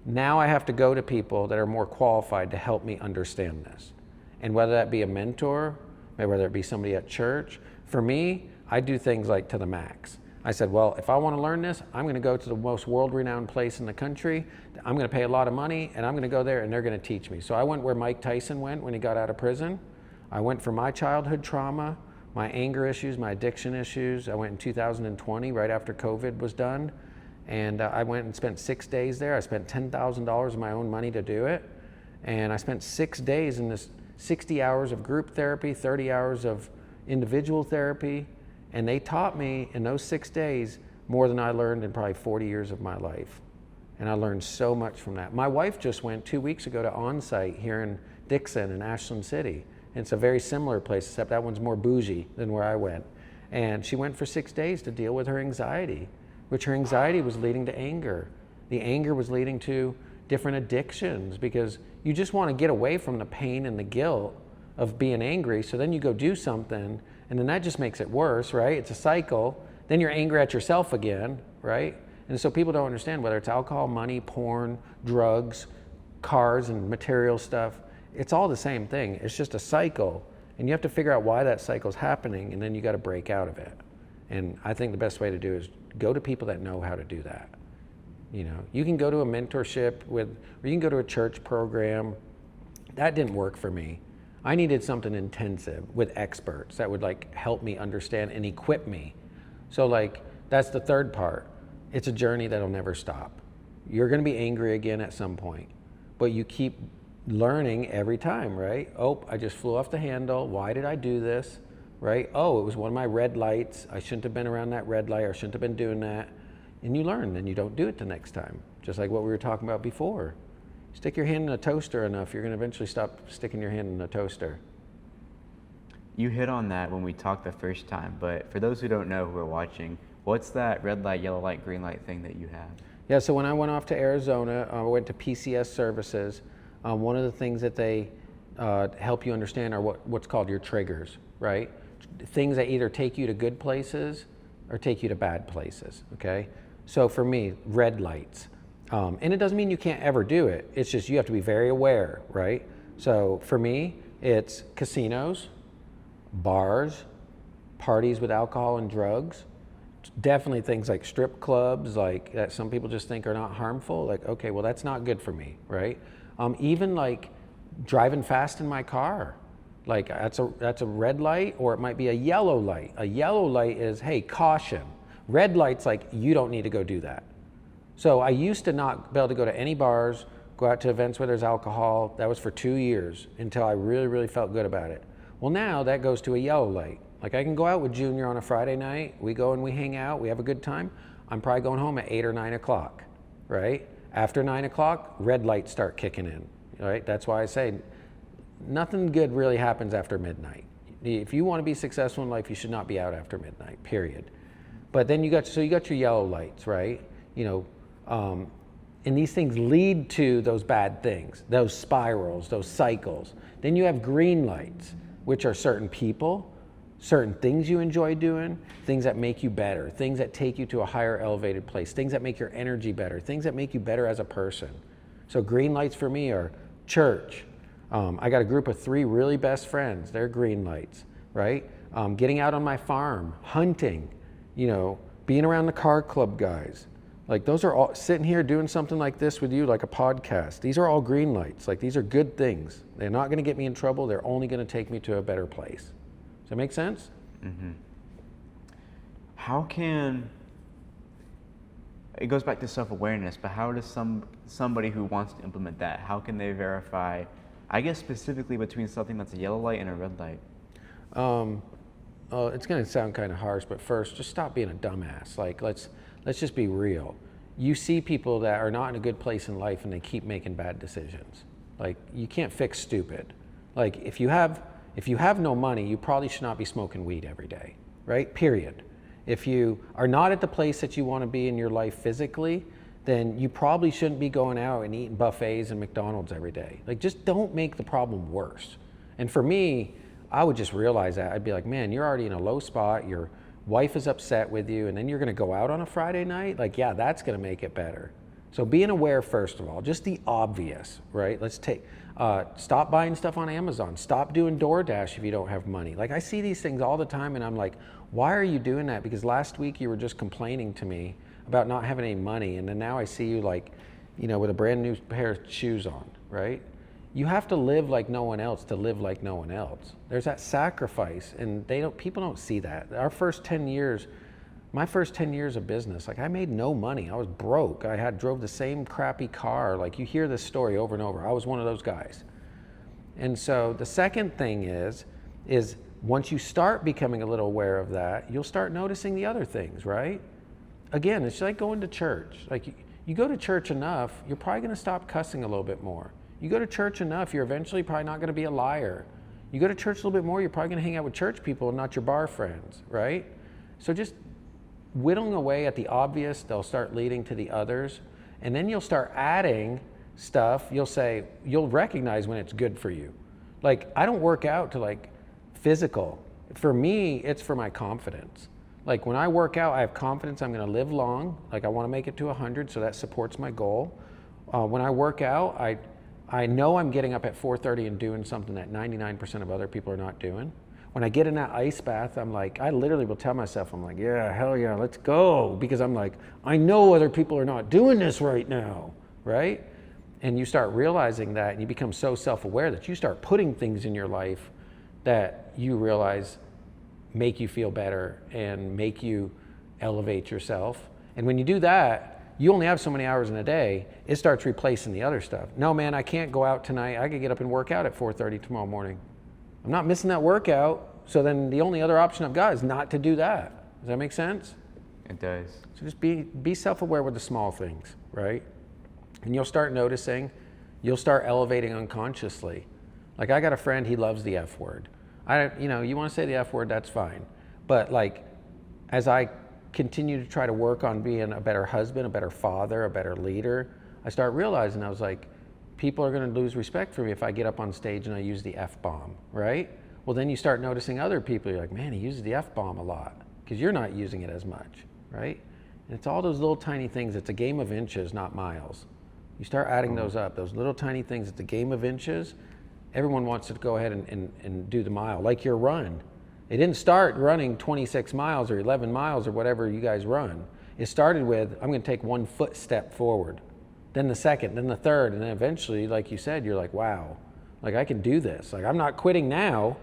now I have to go to people that are more qualified to help me understand this. And whether that be a mentor, whether it be somebody at church, for me, I do things like to the max. I said, well, if I want to learn this, I'm going to go to the most world-renowned place in the country. I'm going to pay a lot of money, and I'm going to go there, and they're going to teach me. So I went where Mike Tyson went when he got out of prison. I went for my childhood trauma, my anger issues, my addiction issues. I went in 2020, right after COVID was done. And I went and spent 6 days there. I spent $10,000 of my own money to do it. And I spent 6 days in this 60 hours of group therapy, 30 hours of individual therapy. And they taught me in those 6 days more than I learned in probably 40 years of my life. And I learned so much from that. My wife just went 2 weeks ago to On-Site here in Dixon in Ashland City. And it's a very similar place, except that one's more bougie than where I went. And she went for 6 days to deal with her anxiety, which her anxiety was leading to anger. The anger was leading to different addictions, because you just want to get away from the pain and the guilt of being angry. So then you go do something, and then that just makes it worse, right? It's a cycle. Then you're angry at yourself again, right? And so people don't understand, whether it's alcohol, money, porn, drugs, cars and material stuff, it's all the same thing. It's just a cycle. And you have to figure out why that cycle's happening, and then you got to break out of it. And I think the best way to do is go to people that know how to do that. You can go to a mentorship or you can go to a church program. That didn't work for me. I needed something intensive with experts that would help me understand and equip me. So that's the third part. It's a journey that'll never stop. You're going to be angry again at some point, but you keep learning every time, right? Oh, I just flew off the handle. Why did I do this? Right? Oh, it was one of my red lights. I shouldn't have been around that red light, or shouldn't have been doing that. And you learn, and you don't do it the next time. Just like what we were talking about before. Stick your hand in a toaster enough, you're going to eventually stop sticking your hand in a toaster. You hit on that when we talked the first time, but for those who don't know, who are watching, what's that red light, yellow light, green light thing that you have? Yeah, so when I went off to Arizona, I went to PCS services. One of the things that they help you understand are what's called your triggers, right? Things that either take you to good places or take you to bad places, okay? So for me, red lights. And it doesn't mean you can't ever do it. It's just you have to be very aware, right? So for me, it's casinos, bars, parties with alcohol and drugs. Definitely things like strip clubs, that some people just think are not harmful. Okay, well, that's not good for me, right? Even driving fast in my car. That's a red light, or it might be a yellow light. A yellow light is, hey, caution. Red light's you don't need to go do that. So I used to not be able to go to any bars, go out to events where there's alcohol. That was for 2 years until I really, really felt good about it. Well, now that goes to a yellow light. I can go out with Junior on a Friday night. We go and we hang out. We have a good time. I'm probably going home at 8 or 9 o'clock, right? After 9 o'clock, red lights start kicking in, right? That's why I say nothing good really happens after midnight. If you want to be successful in life, you should not be out after midnight, period. But then you got your yellow lights, right? And these things lead to those bad things, those spirals, those cycles. Then you have green lights, which are certain people, certain things you enjoy doing, things that make you better, things that take you to a higher elevated place, things that make your energy better, things that make you better as a person. So green lights for me are church. I got a group of 3 really best friends. They're green lights, right? Getting out on my farm, hunting, being around the car club guys. Like those are all, sitting here doing something like this with you, like a podcast. These are all green lights. Like these are good things. They're not going to get me in trouble. They're only going to take me to a better place. Does that make sense? Mm-hmm. How can, it goes back to self-awareness, but how does somebody who wants to implement that, how can they verify, I guess specifically between something that's a yellow light and a red light? It's going to sound kind of harsh, but first, just stop being a dumbass. Like, let's just be real. You see people that are not in a good place in life and they keep making bad decisions. Like, you can't fix stupid. Like, if you have no money, you probably should not be smoking weed every day, right? Period. If you are not at the place that you want to be in your life physically, then you probably shouldn't be going out and eating buffets and McDonald's every day. Like, just don't make the problem worse. And for me, I would just realize that. I'd be like, man, you're already in a low spot. Your wife is upset with you, and then you're going to go out on a Friday night? Like, yeah, that's going to make it better. So being aware, first of all, just the obvious, right? Stop buying stuff on Amazon. Stop doing DoorDash if you don't have money. Like, I see these things all the time, and I'm like, why are you doing that? Because last week you were just complaining to me about not having any money, and then now I see you with a brand new pair of shoes on, right? You have to live like no one else to live like no one else. There's that sacrifice, and people don't see that. My first 10 years of business, like I made no money. I was broke. Drove the same crappy car. Like you hear this story over and over. I was one of those guys. And so the second thing is once you start becoming a little aware of that, you'll start noticing the other things, right? Again, it's like going to church. Like you go to church enough, you're probably going to stop cussing a little bit more. You go to church enough, you're eventually probably not going to be a liar. You go to church a little bit more, you're probably going to hang out with church people and not your bar friends, right? So just whittling away at the obvious, they'll start leading to the others. And then you'll start adding stuff. You'll recognize when it's good for you. Like, I don't work out to like physical. For me, it's for my confidence. Like when I work out, I have confidence I'm going to live long. Like I want to make it to 100, so that supports my goal. When I work out, I know I'm getting up at 4:30 and doing something that 99% of other people are not doing. When I get in that ice bath, I'm like, I literally will tell myself, I'm like, yeah, hell yeah, let's go. Because I'm like, I know other people are not doing this right now, right? And you start realizing that, and you become so self-aware that you start putting things in your life that you realize make you feel better and make you elevate yourself. And when you do that, you only have so many hours in a day, it starts replacing the other stuff. No, man, I can't go out tonight. I could get up and work out at 4:30 tomorrow morning. I'm not missing that workout, so then the only other option I've got is not to do that. Does that make sense? It does. So just be self-aware with the small things, right? And you'll start noticing, you'll start elevating unconsciously. Like I got a friend, he loves the F word. You want to say the F word, that's fine. But like, as I continue to try to work on being a better husband, a better father, a better leader, I start realizing, I was like, people are going to lose respect for me if I get up on stage and I use the F-bomb, right? Well, then you start noticing other people, you're like, man, he uses the F-bomb a lot, because you're not using it as much, right? And it's all those little tiny things. It's a game of inches, not miles. You start adding those up, those little tiny things. It's a game of inches. Everyone wants to go ahead and do the mile, like your run. It didn't start running 26 miles or 11 miles or whatever you guys run. It started with, I'm going to take 1 footstep forward, then the second, then the third, and then eventually, like you said, you're like, wow, like I can do this. Like I'm not quitting now.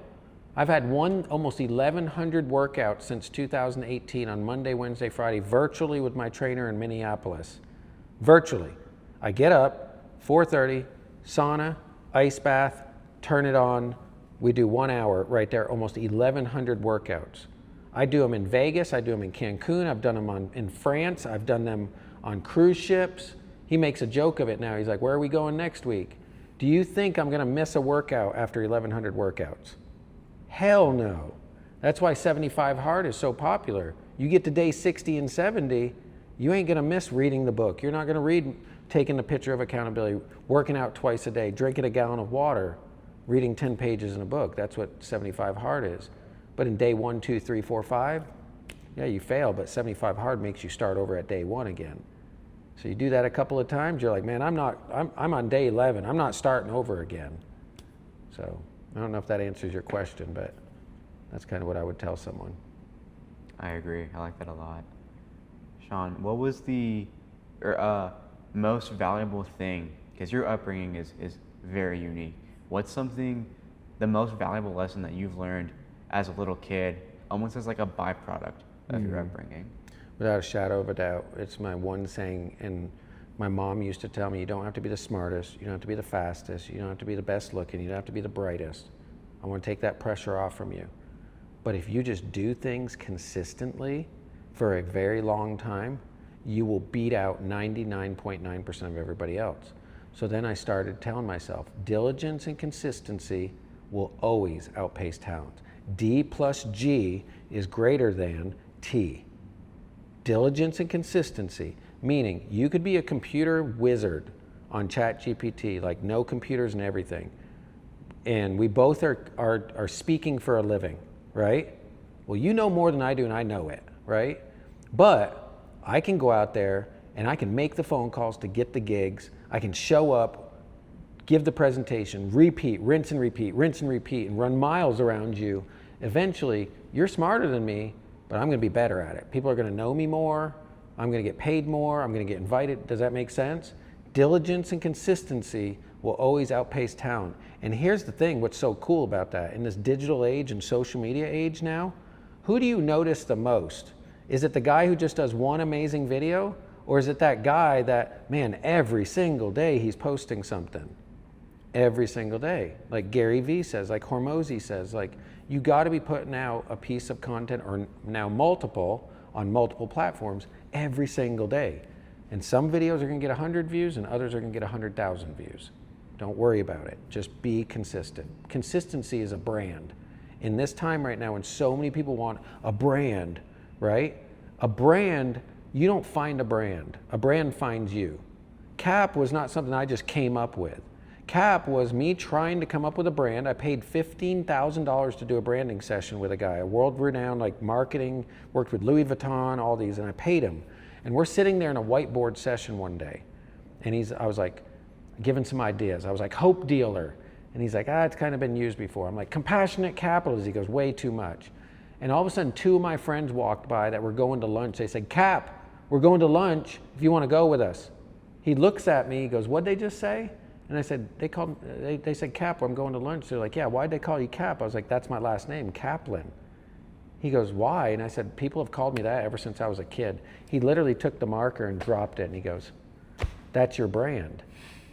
I've had almost 1,100 workouts since 2018 on Monday, Wednesday, Friday, virtually with my trainer in Minneapolis. Virtually. I get up, 4:30, sauna, ice bath, turn it on. We do 1 hour right there, almost 1,100 workouts. I do them in Vegas, I do them in Cancun, I've done them in France, I've done them on cruise ships. He makes a joke of it now. He's like, where are we going next week? Do you think I'm going to miss a workout after 1,100 workouts? Hell no. That's why 75 Hard is so popular. You get to day 60 and 70, you ain't going to miss reading the book. You're not going to read taking the picture of accountability, working out twice a day, drinking a gallon of water, reading 10 pages in a book. That's what 75 Hard is. But in day 1, 2, 3, 4, 5, yeah, you fail, but 75 Hard makes you start over at day 1 again. So you do that a couple of times, you're like, man, I'm on day 11. I'm not starting over again. So I don't know if that answers your question, but that's kind of what I would tell someone. I agree. I like that a lot. Shawn, what was the most valuable thing, because your upbringing is very unique. What's the most valuable lesson that you've learned as a little kid, almost as like a byproduct of your upbringing? Without a shadow of a doubt, it's my one saying, and my mom used to tell me, you don't have to be the smartest, you don't have to be the fastest, you don't have to be the best looking, you don't have to be the brightest. I want to take that pressure off from you. But if you just do things consistently for a very long time, you will beat out 99.9% of everybody else. So then I started telling myself, diligence and consistency will always outpace talent. D plus G is greater than T. Diligence and consistency, meaning you could be a computer wizard on ChatGPT, like know computers and everything. And we both are speaking for a living, right? Well, you know more than I do and I know it, right? But I can go out there and I can make the phone calls to get the gigs. I can show up, give the presentation, repeat, rinse and repeat, and run miles around you. Eventually, you're smarter than me, but I'm going to be better at it. People are going to know me more. I'm going to get paid more. I'm going to get invited. Does that make sense? Diligence and consistency will always outpace talent. And here's the thing, what's so cool about that, in this digital age and social media age now, who do you notice the most? Is it the guy who just does one amazing video? Or is it that guy that, man, every single day he's posting something? Every single day. Like Gary Vee says, like Hormozi says, like you got to be putting out a piece of content, or now multiple, on multiple platforms every single day. And some videos are going to get 100 views and others are going to get 100,000 views. Don't worry about it. Just be consistent. Consistency is a brand. In this time right now, when so many people want a brand, right? A brand, you don't find a brand finds you. CAP was not something I just came up with. CAP was me trying to come up with a brand. I paid $15,000 to do a branding session with a guy, a world-renowned like marketing, worked with Louis Vuitton, all these, and I paid him. And we're sitting there in a whiteboard session one day, and I was like, giving some ideas. I was like, hope dealer. And he's like, it's kind of been used before. I'm like, compassionate capitalist. He goes, way too much. And all of a sudden, two of my friends walked by that were going to lunch. They said, Cap, we're going to lunch if you want to go with us. He looks at me, he goes, what'd they just say? And I said, they said, Cap, I'm going to lunch. They're like, yeah, why'd they call you Cap? I was like, that's my last name, Kaplan. He goes, why? And I said, people have called me that ever since I was a kid. He literally took the marker and dropped it, and he goes, that's your brand.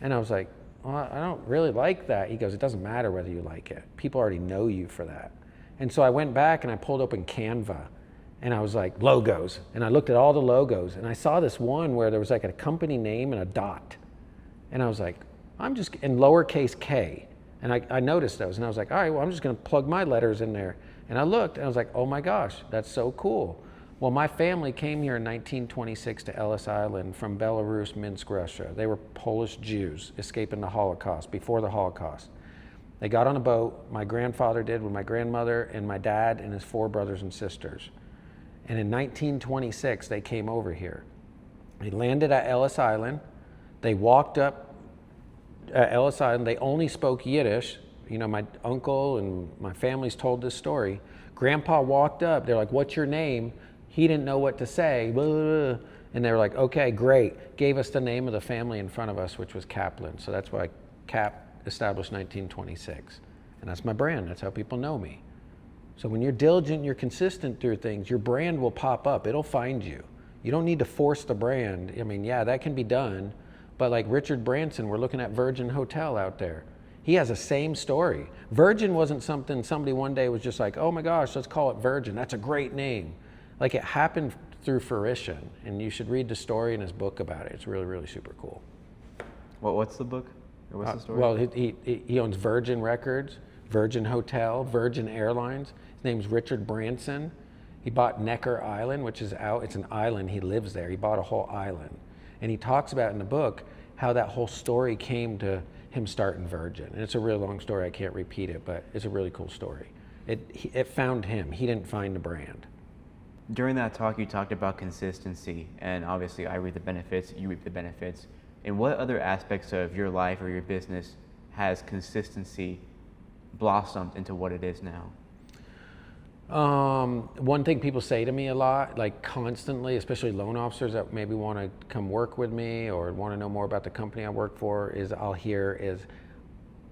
And I was like, well, I don't really like that. He goes, it doesn't matter whether you like it. People already know you for that. And so I went back and I pulled open Canva, and I was like, logos. And I looked at all the logos, and I saw this one where there was like a company name and a dot. And I was like, I'm just in lowercase k. And I noticed those, and I was like, all right, well, I'm just going to plug my letters in there. And I looked, and I was like, oh my gosh, that's so cool. Well, my family came here in 1926 to Ellis Island from Belarus, Minsk, Russia. They were Polish Jews escaping the Holocaust, before the Holocaust. They got on a boat, my grandfather did, with my grandmother and my dad and his 4 brothers and sisters. And in 1926, they came over here. They landed at Ellis Island. They walked up at Ellis Island. They only spoke Yiddish. You know, my uncle and my family's told this story. Grandpa walked up. They're like, what's your name? He didn't know what to say. Blah, blah, blah. And they were like, okay, great. Gave us the name of the family in front of us, which was Kaplan. So that's why Cap established 1926. And that's my brand. That's how people know me. So when you're diligent, you're consistent through things, your brand will pop up. It'll find you. You don't need to force the brand. I mean, yeah, that can be done. But like Richard Branson, we're looking at Virgin Hotel out there. He has the same story. Virgin wasn't something somebody one day was just like, oh my gosh, let's call it Virgin. That's a great name. Like, it happened through fruition. And you should read the story in his book about it. It's really, really super cool. What's the book? Or what's the story? Well, he owns Virgin Records, Virgin Hotel, Virgin Airlines. His name's Richard Branson. He bought Necker Island, which is out. It's an island. He lives there. He bought a whole island. And he talks about in the book how that whole story came to him starting Virgin. And it's a real long story. I can't repeat it, but it's a really cool story. It found him. He didn't find the brand. During that talk, you talked about consistency, and obviously I reap the benefits, you reap the benefits. In what other aspects of your life or your business has consistency blossomed into what it is now? One thing people say to me a lot, like constantly, especially loan officers that maybe want to come work with me or want to know more about the company I work for, is I'll hear is,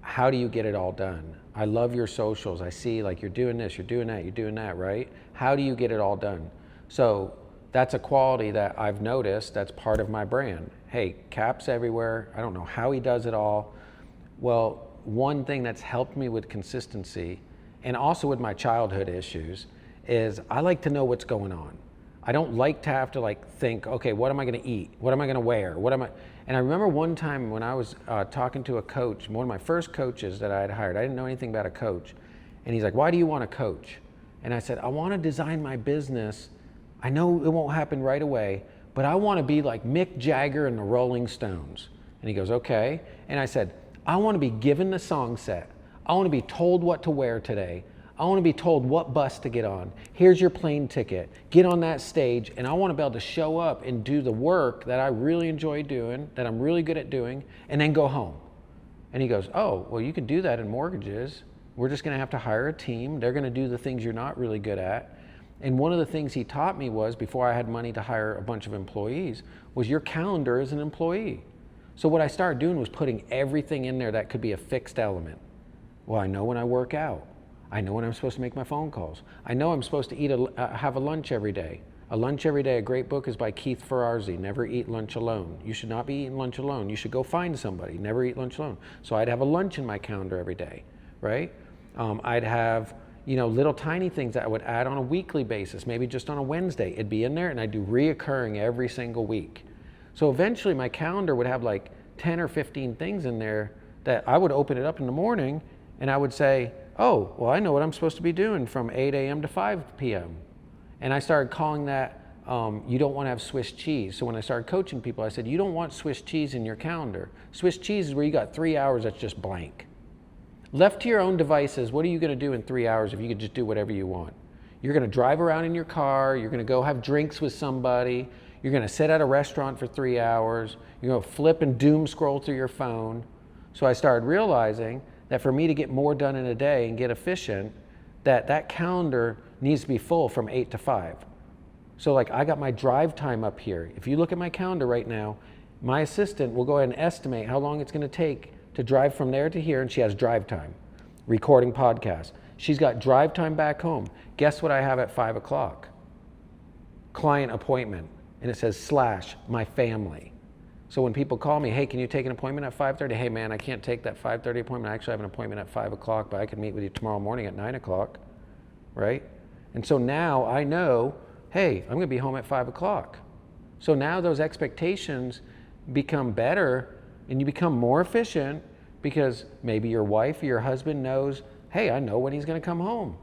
how do you get it all done? I love your socials. I see like you're doing this, you're doing that, you're doing that, right? How do you get it all done? So that's a quality that I've noticed that's part of my brand. Hey, Cap's everywhere. I don't know how he does it all. Well, one thing that's helped me with consistency and also with my childhood issues is I like to know what's going on. I don't like to have to like think, okay, what am I gonna eat? What am I gonna wear? And I remember one time when I was talking to a coach, one of my first coaches that I had hired, I didn't know anything about a coach. And he's like, why do you want a coach? And I said, I wanna design my business. I know it won't happen right away, but I wanna be like Mick Jagger and the Rolling Stones. And he goes, okay. And I said, I wanna be given the song set. I want to be told what to wear today. I want to be told what bus to get on. Here's your plane ticket. Get on that stage, and I want to be able to show up and do the work that I really enjoy doing, that I'm really good at doing, and then go home. And he goes, oh, well, you can do that in mortgages. We're just going to have to hire a team. They're going to do the things you're not really good at. And one of the things he taught me was, before I had money to hire a bunch of employees, was your calendar as an employee. So what I started doing was putting everything in there that could be a fixed element. Well, I know when I work out. I know when I'm supposed to make my phone calls. I know I'm supposed to have a lunch every day. A Lunch Every Day, a great book, is by Keith Ferrazzi. Never eat lunch alone. You should not be eating lunch alone. You should go find somebody. Never eat lunch alone. So I'd have a lunch in my calendar every day, right? I'd have, little tiny things that I would add on a weekly basis, maybe just on a Wednesday. It'd be in there, and I'd do reoccurring every single week. So eventually my calendar would have like 10 or 15 things in there that I would open it up in the morning, and I would say, oh, well, I know what I'm supposed to be doing from 8 a.m. to 5 p.m. And I started calling that, you don't want to have Swiss cheese. So when I started coaching people, I said, you don't want Swiss cheese in your calendar. Swiss cheese is where you got 3 hours that's just blank. Left to your own devices, what are you going to do in 3 hours if you could just do whatever you want? You're going to drive around in your car. You're going to go have drinks with somebody. You're going to sit at a restaurant for 3 hours. You're going to flip and doom scroll through your phone. So I started realizing that for me to get more done in a day and get efficient, that calendar needs to be full from 8 to 5. So like I got my drive time up here. If you look at my calendar right now, my assistant will go ahead and estimate how long it's going to take to drive from there to here, and she has drive time, recording podcasts. She's got drive time back home. Guess what I have at 5 o'clock? Client appointment, and it says / my family. So when people call me, hey, can you take an appointment at 5:30? Hey man, I can't take that 5:30 appointment. I actually have an appointment at 5 o'clock, but I can meet with you tomorrow morning at 9 o'clock, right? And so now I know, hey, I'm gonna be home at 5 o'clock. So now those expectations become better, and you become more efficient because maybe your wife or your husband knows, hey, I know when he's gonna come home.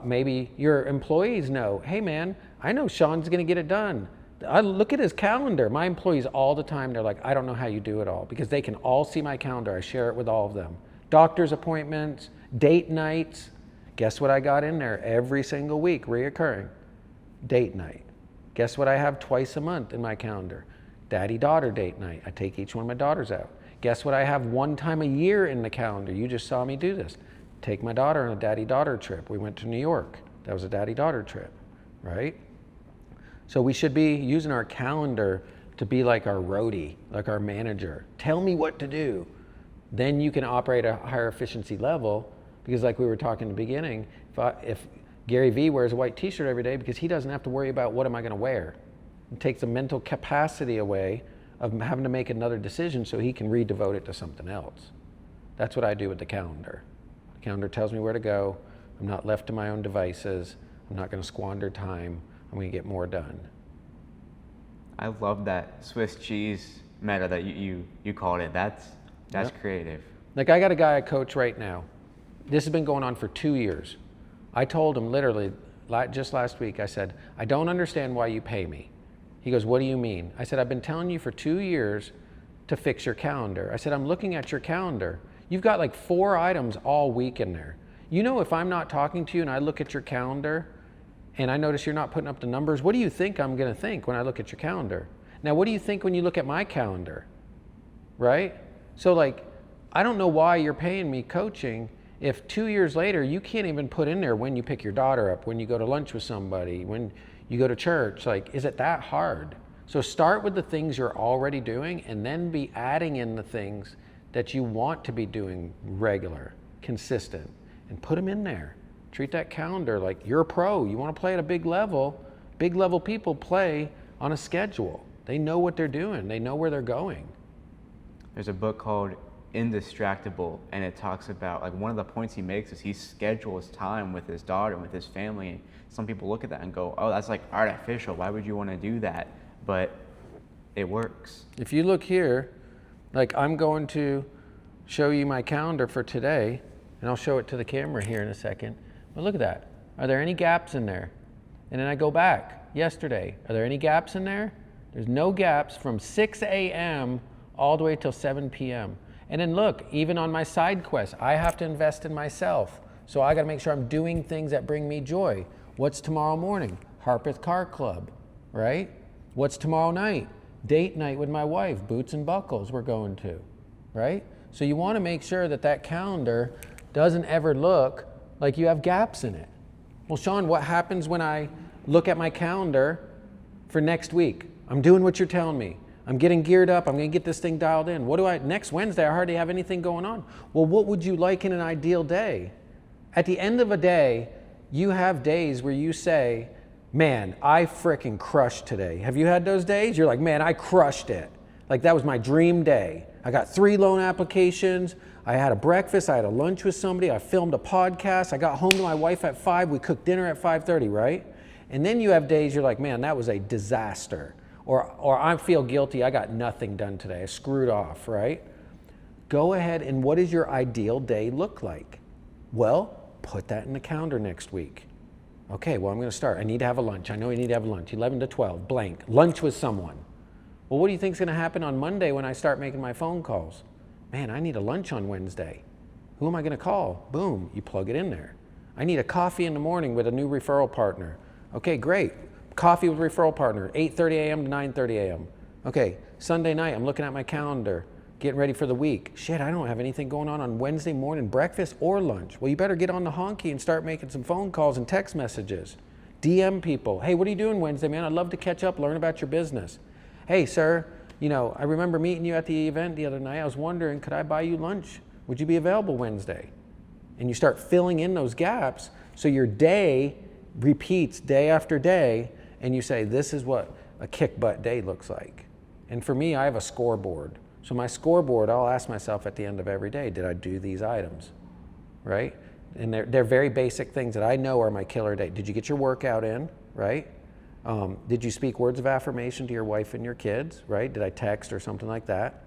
Maybe your employees know, hey man, I know Shawn's gonna get it done. I look at his calendar. My employees all the time, they're like, I don't know how you do it all, because they can all see my calendar. I share it with all of them. Doctor's appointments, date nights. Guess what I got in there every single week, reoccurring? Date night. Guess what I have twice a month in my calendar? Daddy-daughter date night. I take each one of my daughters out. Guess what I have one time a year in the calendar? You just saw me do this. Take my daughter on a daddy-daughter trip. We went to New York. That was a daddy-daughter trip, right? So we should be using our calendar to be like our roadie, like our manager. Tell me what to do. Then you can operate at a higher efficiency level, because like we were talking in the beginning, if Gary Vee wears a white t-shirt every day, because he doesn't have to worry about what am I gonna wear. It takes the mental capacity away of having to make another decision so he can redevote it to something else. That's what I do with the calendar. The calendar tells me where to go. I'm not left to my own devices. I'm not gonna squander time. I'm going to get more done. I love that Swiss cheese meta that you called it. That's That's creative. Like I got a guy I coach right now. This has been going on for 2 years. I told him literally just last week, I said, I don't understand why you pay me. He goes, what do you mean? I said, I've been telling you for 2 years to fix your calendar. I said, I'm looking at your calendar. You've got like 4 items all week in there. You know, if I'm not talking to you and I look at your calendar and I notice you're not putting up the numbers, what do you think I'm gonna think when I look at your calendar? Now, what do you think when you look at my calendar, right? So like, I don't know why you're paying me coaching if 2 years later you can't even put in there when you pick your daughter up, when you go to lunch with somebody, when you go to church. Like, is it that hard? So start with the things you're already doing and then be adding in the things that you want to be doing regular, consistent, and put them in there. Treat that calendar like you're a pro. You want to play at a big level. Big level people play on a schedule. They know what they're doing. They know where they're going. There's a book called Indistractable, and it talks about, like, one of the points he makes is he schedules time with his daughter and with his family. And some people look at that and go, oh, that's like artificial. Why would you want to do that? But it works. If you look here, like I'm going to show you my calendar for today, and I'll show it to the camera here in a second. But look at that. Are there any gaps in there? And then I go back yesterday. Are there any gaps in there? There's no gaps from 6 a.m. all the way till 7 p.m. And then look, even on my side quest, I have to invest in myself. So I got to make sure I'm doing things that bring me joy. What's tomorrow morning? Harpeth Car Club, right? What's tomorrow night? Date night with my wife, Boots and Buckles we're going to, right? So you want to make sure that that calendar doesn't ever look like you have gaps in it. Well, Shawn, what happens when I look at my calendar for next week? I'm doing what you're telling me. I'm getting geared up. I'm going to get this thing dialed in. Next Wednesday, I hardly have anything going on. Well, what would you like in an ideal day? At the end of a day, you have days where you say, man, I frickin' crushed today. Have you had those days? You're like, man, I crushed it. Like that was my dream day. I got 3 loan applications. I had a breakfast. I had a lunch with somebody. I filmed a podcast. I got home to my wife at 5. We cooked dinner at 5:30, right? And then you have days you're like, man, that was a disaster. Or I feel guilty, I got nothing done today, I screwed off, right? Go ahead and what does your ideal day look like? Well, put that in the calendar next week. Okay, well I'm gonna start, I need to have a lunch. I know you need to have a lunch, 11 to 12, blank, lunch with someone. Well, what do you think's gonna happen on Monday when I start making my phone calls? Man, I need a lunch on Wednesday. Who am I gonna call? Boom, you plug it in there. I need a coffee in the morning with a new referral partner. Okay, great. Coffee with referral partner, 8:30 a.m. to 9:30 a.m. Okay, Sunday night, I'm looking at my calendar, getting ready for the week. Shit, I don't have anything going on Wednesday morning, breakfast or lunch. Well, you better get on the honky and start making some phone calls and text messages. DM people. Hey, what are you doing Wednesday, man? I'd love to catch up, learn about your business. Hey, sir, you know, I remember meeting you at the event the other night. I was wondering, could I buy you lunch? Would you be available Wednesday? And you start filling in those gaps so your day repeats day after day. And you say, this is what a kick butt day looks like. And for me, I have a scoreboard. So my scoreboard, I'll ask myself at the end of every day, did I do these items, right? And they're very basic things that I know are my killer day. Did you get your workout in, right? Did you speak words of affirmation to your wife and your kids, right? Did I text or something like that?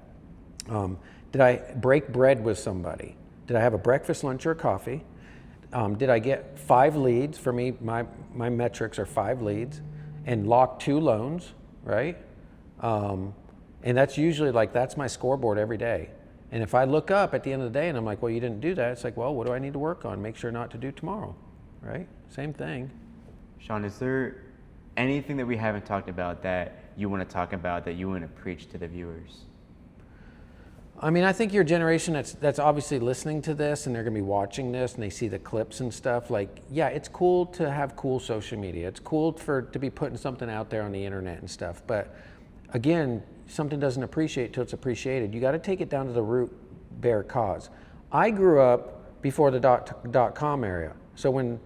Did I break bread with somebody? Did I have a breakfast, lunch, or coffee? Did I get 5 leads? For me, my metrics are 5 leads. And lock 2 loans, right? And that's usually like, that's my scoreboard every day. And if I look up at the end of the day and I'm like, well, you didn't do that, it's like, well, what do I need to work on? Make sure not to do tomorrow, right? Same thing. Shawn, is there anything that we haven't talked about that you want to talk about, that you want to preach to the viewers? I mean, I think your generation that's obviously listening to this and they're gonna be watching this and they see the clips and stuff, like, yeah, it's cool to have cool social media. It's cool to be putting something out there on the internet and stuff. But again, something doesn't appreciate till it's appreciated. You gotta take it down to the root bare cause. I grew up before the .com era. So when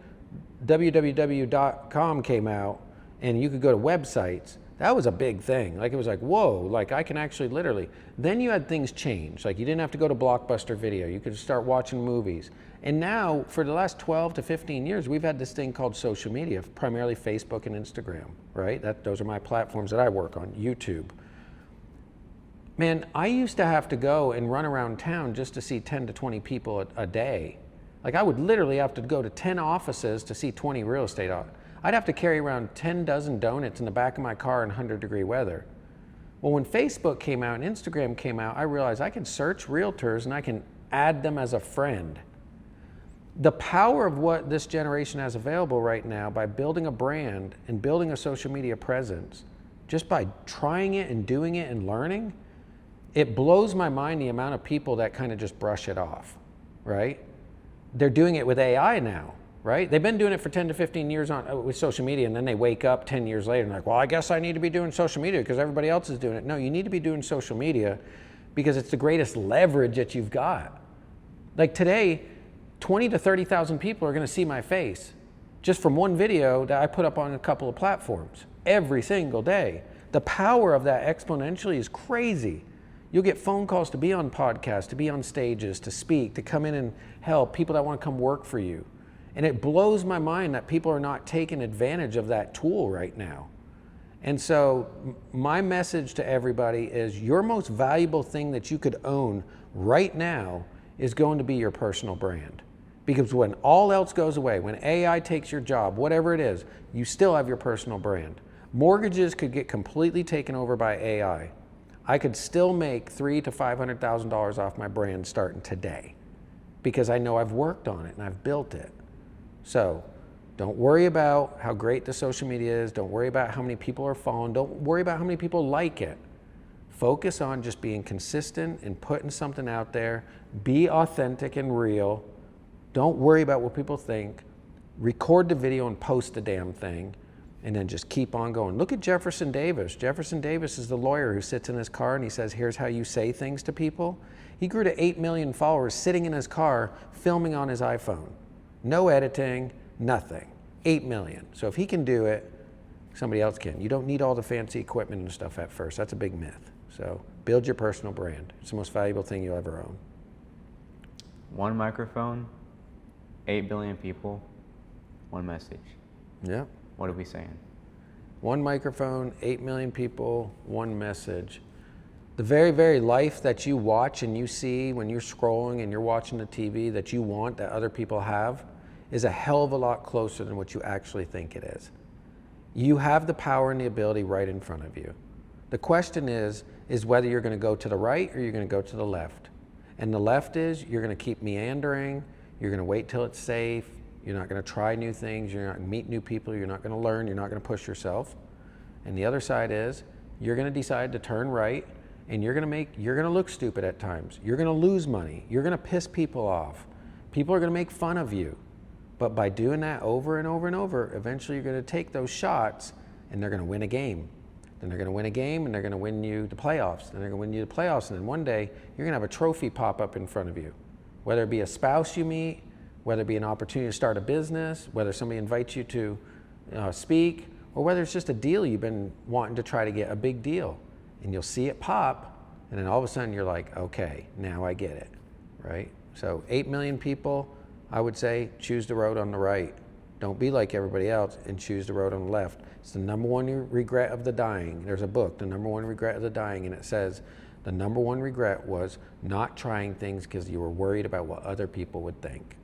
www.com came out and you could go to websites, that was a big thing. Like, it was like, whoa, like I can actually literally. Then you had things change. Like, you didn't have to go to Blockbuster Video. You could start watching movies. And now, for the last 12 to 15 years, we've had this thing called social media, primarily Facebook and Instagram, right? Those are my platforms that I work on, YouTube. Man, I used to have to go and run around town just to see 10 to 20 people a day. Like I would literally have to go to 10 offices to see 20 real estate. I'd have to carry around 10 dozen donuts in the back of my car in 100-degree weather. Well, when Facebook came out and Instagram came out, I realized I can search realtors and I can add them as a friend. The power of what this generation has available right now by building a brand and building a social media presence, just by trying it and doing it and learning, it blows my mind the amount of people that kind of just brush it off, right? They're doing it with AI now, right? They've been doing it for 10 to 15 years with social media, and then they wake up 10 years later and like, well, I guess I need to be doing social media because everybody else is doing it. No, you need to be doing social media because it's the greatest leverage that you've got. Like today, 20 to 30,000 people are gonna see my face just from one video that I put up on a couple of platforms every single day. The power of that exponentially is crazy. You'll get phone calls to be on podcasts, to be on stages, to speak, to come in and help, people that want to come work for you. And it blows my mind that people are not taking advantage of that tool right now. And so my message to everybody is your most valuable thing that you could own right now is going to be your personal brand. Because when all else goes away, when AI takes your job, whatever it is, you still have your personal brand. Mortgages could get completely taken over by AI. I could still make $300,000 to $500,000 off my brand starting today because I know I've worked on it and I've built it. So don't worry about how great the social media is. Don't worry about how many people are following. Don't worry about how many people like it. Focus on just being consistent and putting something out there. Be authentic and real. Don't worry about what people think. Record the video and post the damn thing. And then just keep on going. Look at Jefferson Davis. Jefferson Davis is the lawyer who sits in his car and he says, here's how you say things to people. He grew to 8 million followers sitting in his car, filming on his iPhone. No editing, nothing. 8 million. So if he can do it, somebody else can. You don't need all the fancy equipment and stuff at first. That's a big myth. So build your personal brand. It's the most valuable thing you'll ever own. One microphone, 8 billion people, one message. Yeah. What are we saying? One microphone, 8 million people, one message. The very, very life that you watch and you see when you're scrolling and you're watching the TV that you want, that other people have, is a hell of a lot closer than what you actually think it is. You have the power and the ability right in front of you. The question is whether you're going to go to the right or you're going to go to the left. And the left is you're going to keep meandering, you're going to wait till it's safe, you're not going to try new things, you're not going to meet new people, you're not going to learn, you're not going to push yourself. And the other side is you're going to decide to turn right and you're going to look stupid at times. You're going to lose money. You're going to piss people off. People are going to make fun of you. But by doing that over and over and over, eventually you're going to take those shots and they're going to win a game. Then they're going to win a game and they're going to win you the playoffs. Then they're going to win you the playoffs. And then one day you're going to have a trophy pop up in front of you. Whether it be a spouse you meet, whether it be an opportunity to start a business, whether somebody invites you to speak, or whether it's just a deal you've been wanting to try to get, a big deal. And you'll see it pop, and then all of a sudden you're like, okay, now I get it, right? So 8 million people, I would say choose the road on the right. Don't be like everybody else and choose the road on the left. It's the number one regret of the dying. There's a book, The Number One Regret of the Dying, and it says the number one regret was not trying things because you were worried about what other people would think.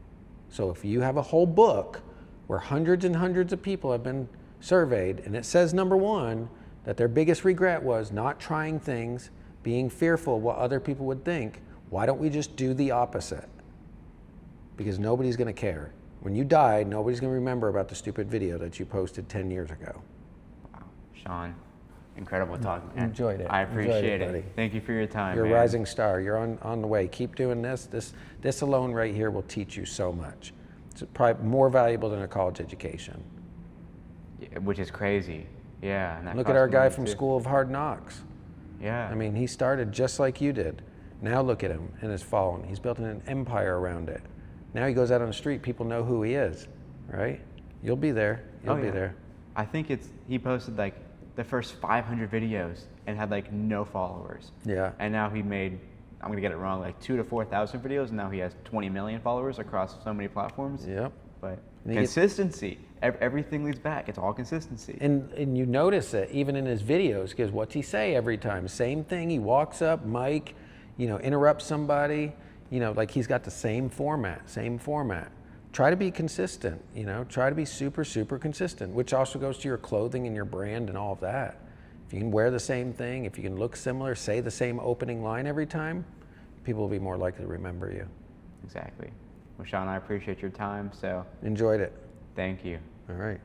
So if you have a whole book where hundreds and hundreds of people have been surveyed, and it says number one, that their biggest regret was not trying things, being fearful of what other people would think, why don't we just do the opposite? Because nobody's going to care. When you die, nobody's going to remember about the stupid video that you posted 10 years ago. Wow. Shawn, incredible talking, man. Enjoyed it. I appreciate Buddy. it. Thank you for your time, You're man. a rising star. You're on the way. Keep doing this. This alone right here will teach you so much. It's probably more valuable than a college education. Yeah, which is crazy. Yeah. And that Look at costs our guy money, from too. School of Hard Knocks. Yeah. I mean, he started just like you did. Now look at him and his following. He's built an empire around it. Now he goes out on the street, people know who he is, right? You'll be there. You'll be there. I think he posted like the first 500 videos and had like no followers. Yeah. And now he made, I'm gonna get it wrong, like 2,000 to 4,000 videos, and now he has 20 million followers across so many platforms. Yep. But And you get- consistency, everything leads back. It's all consistency. And you notice it even in his videos, because what's he say every time? Same thing. He walks up, mic, interrupts somebody. Like he's got the same format. Try to be consistent. Try to be super, super consistent, which also goes to your clothing and your brand and all of that. If you can wear the same thing, if you can look similar, say the same opening line every time, people will be more likely to remember you. Exactly. Well, Shawn, I appreciate your time. So enjoyed it. thank you. All right.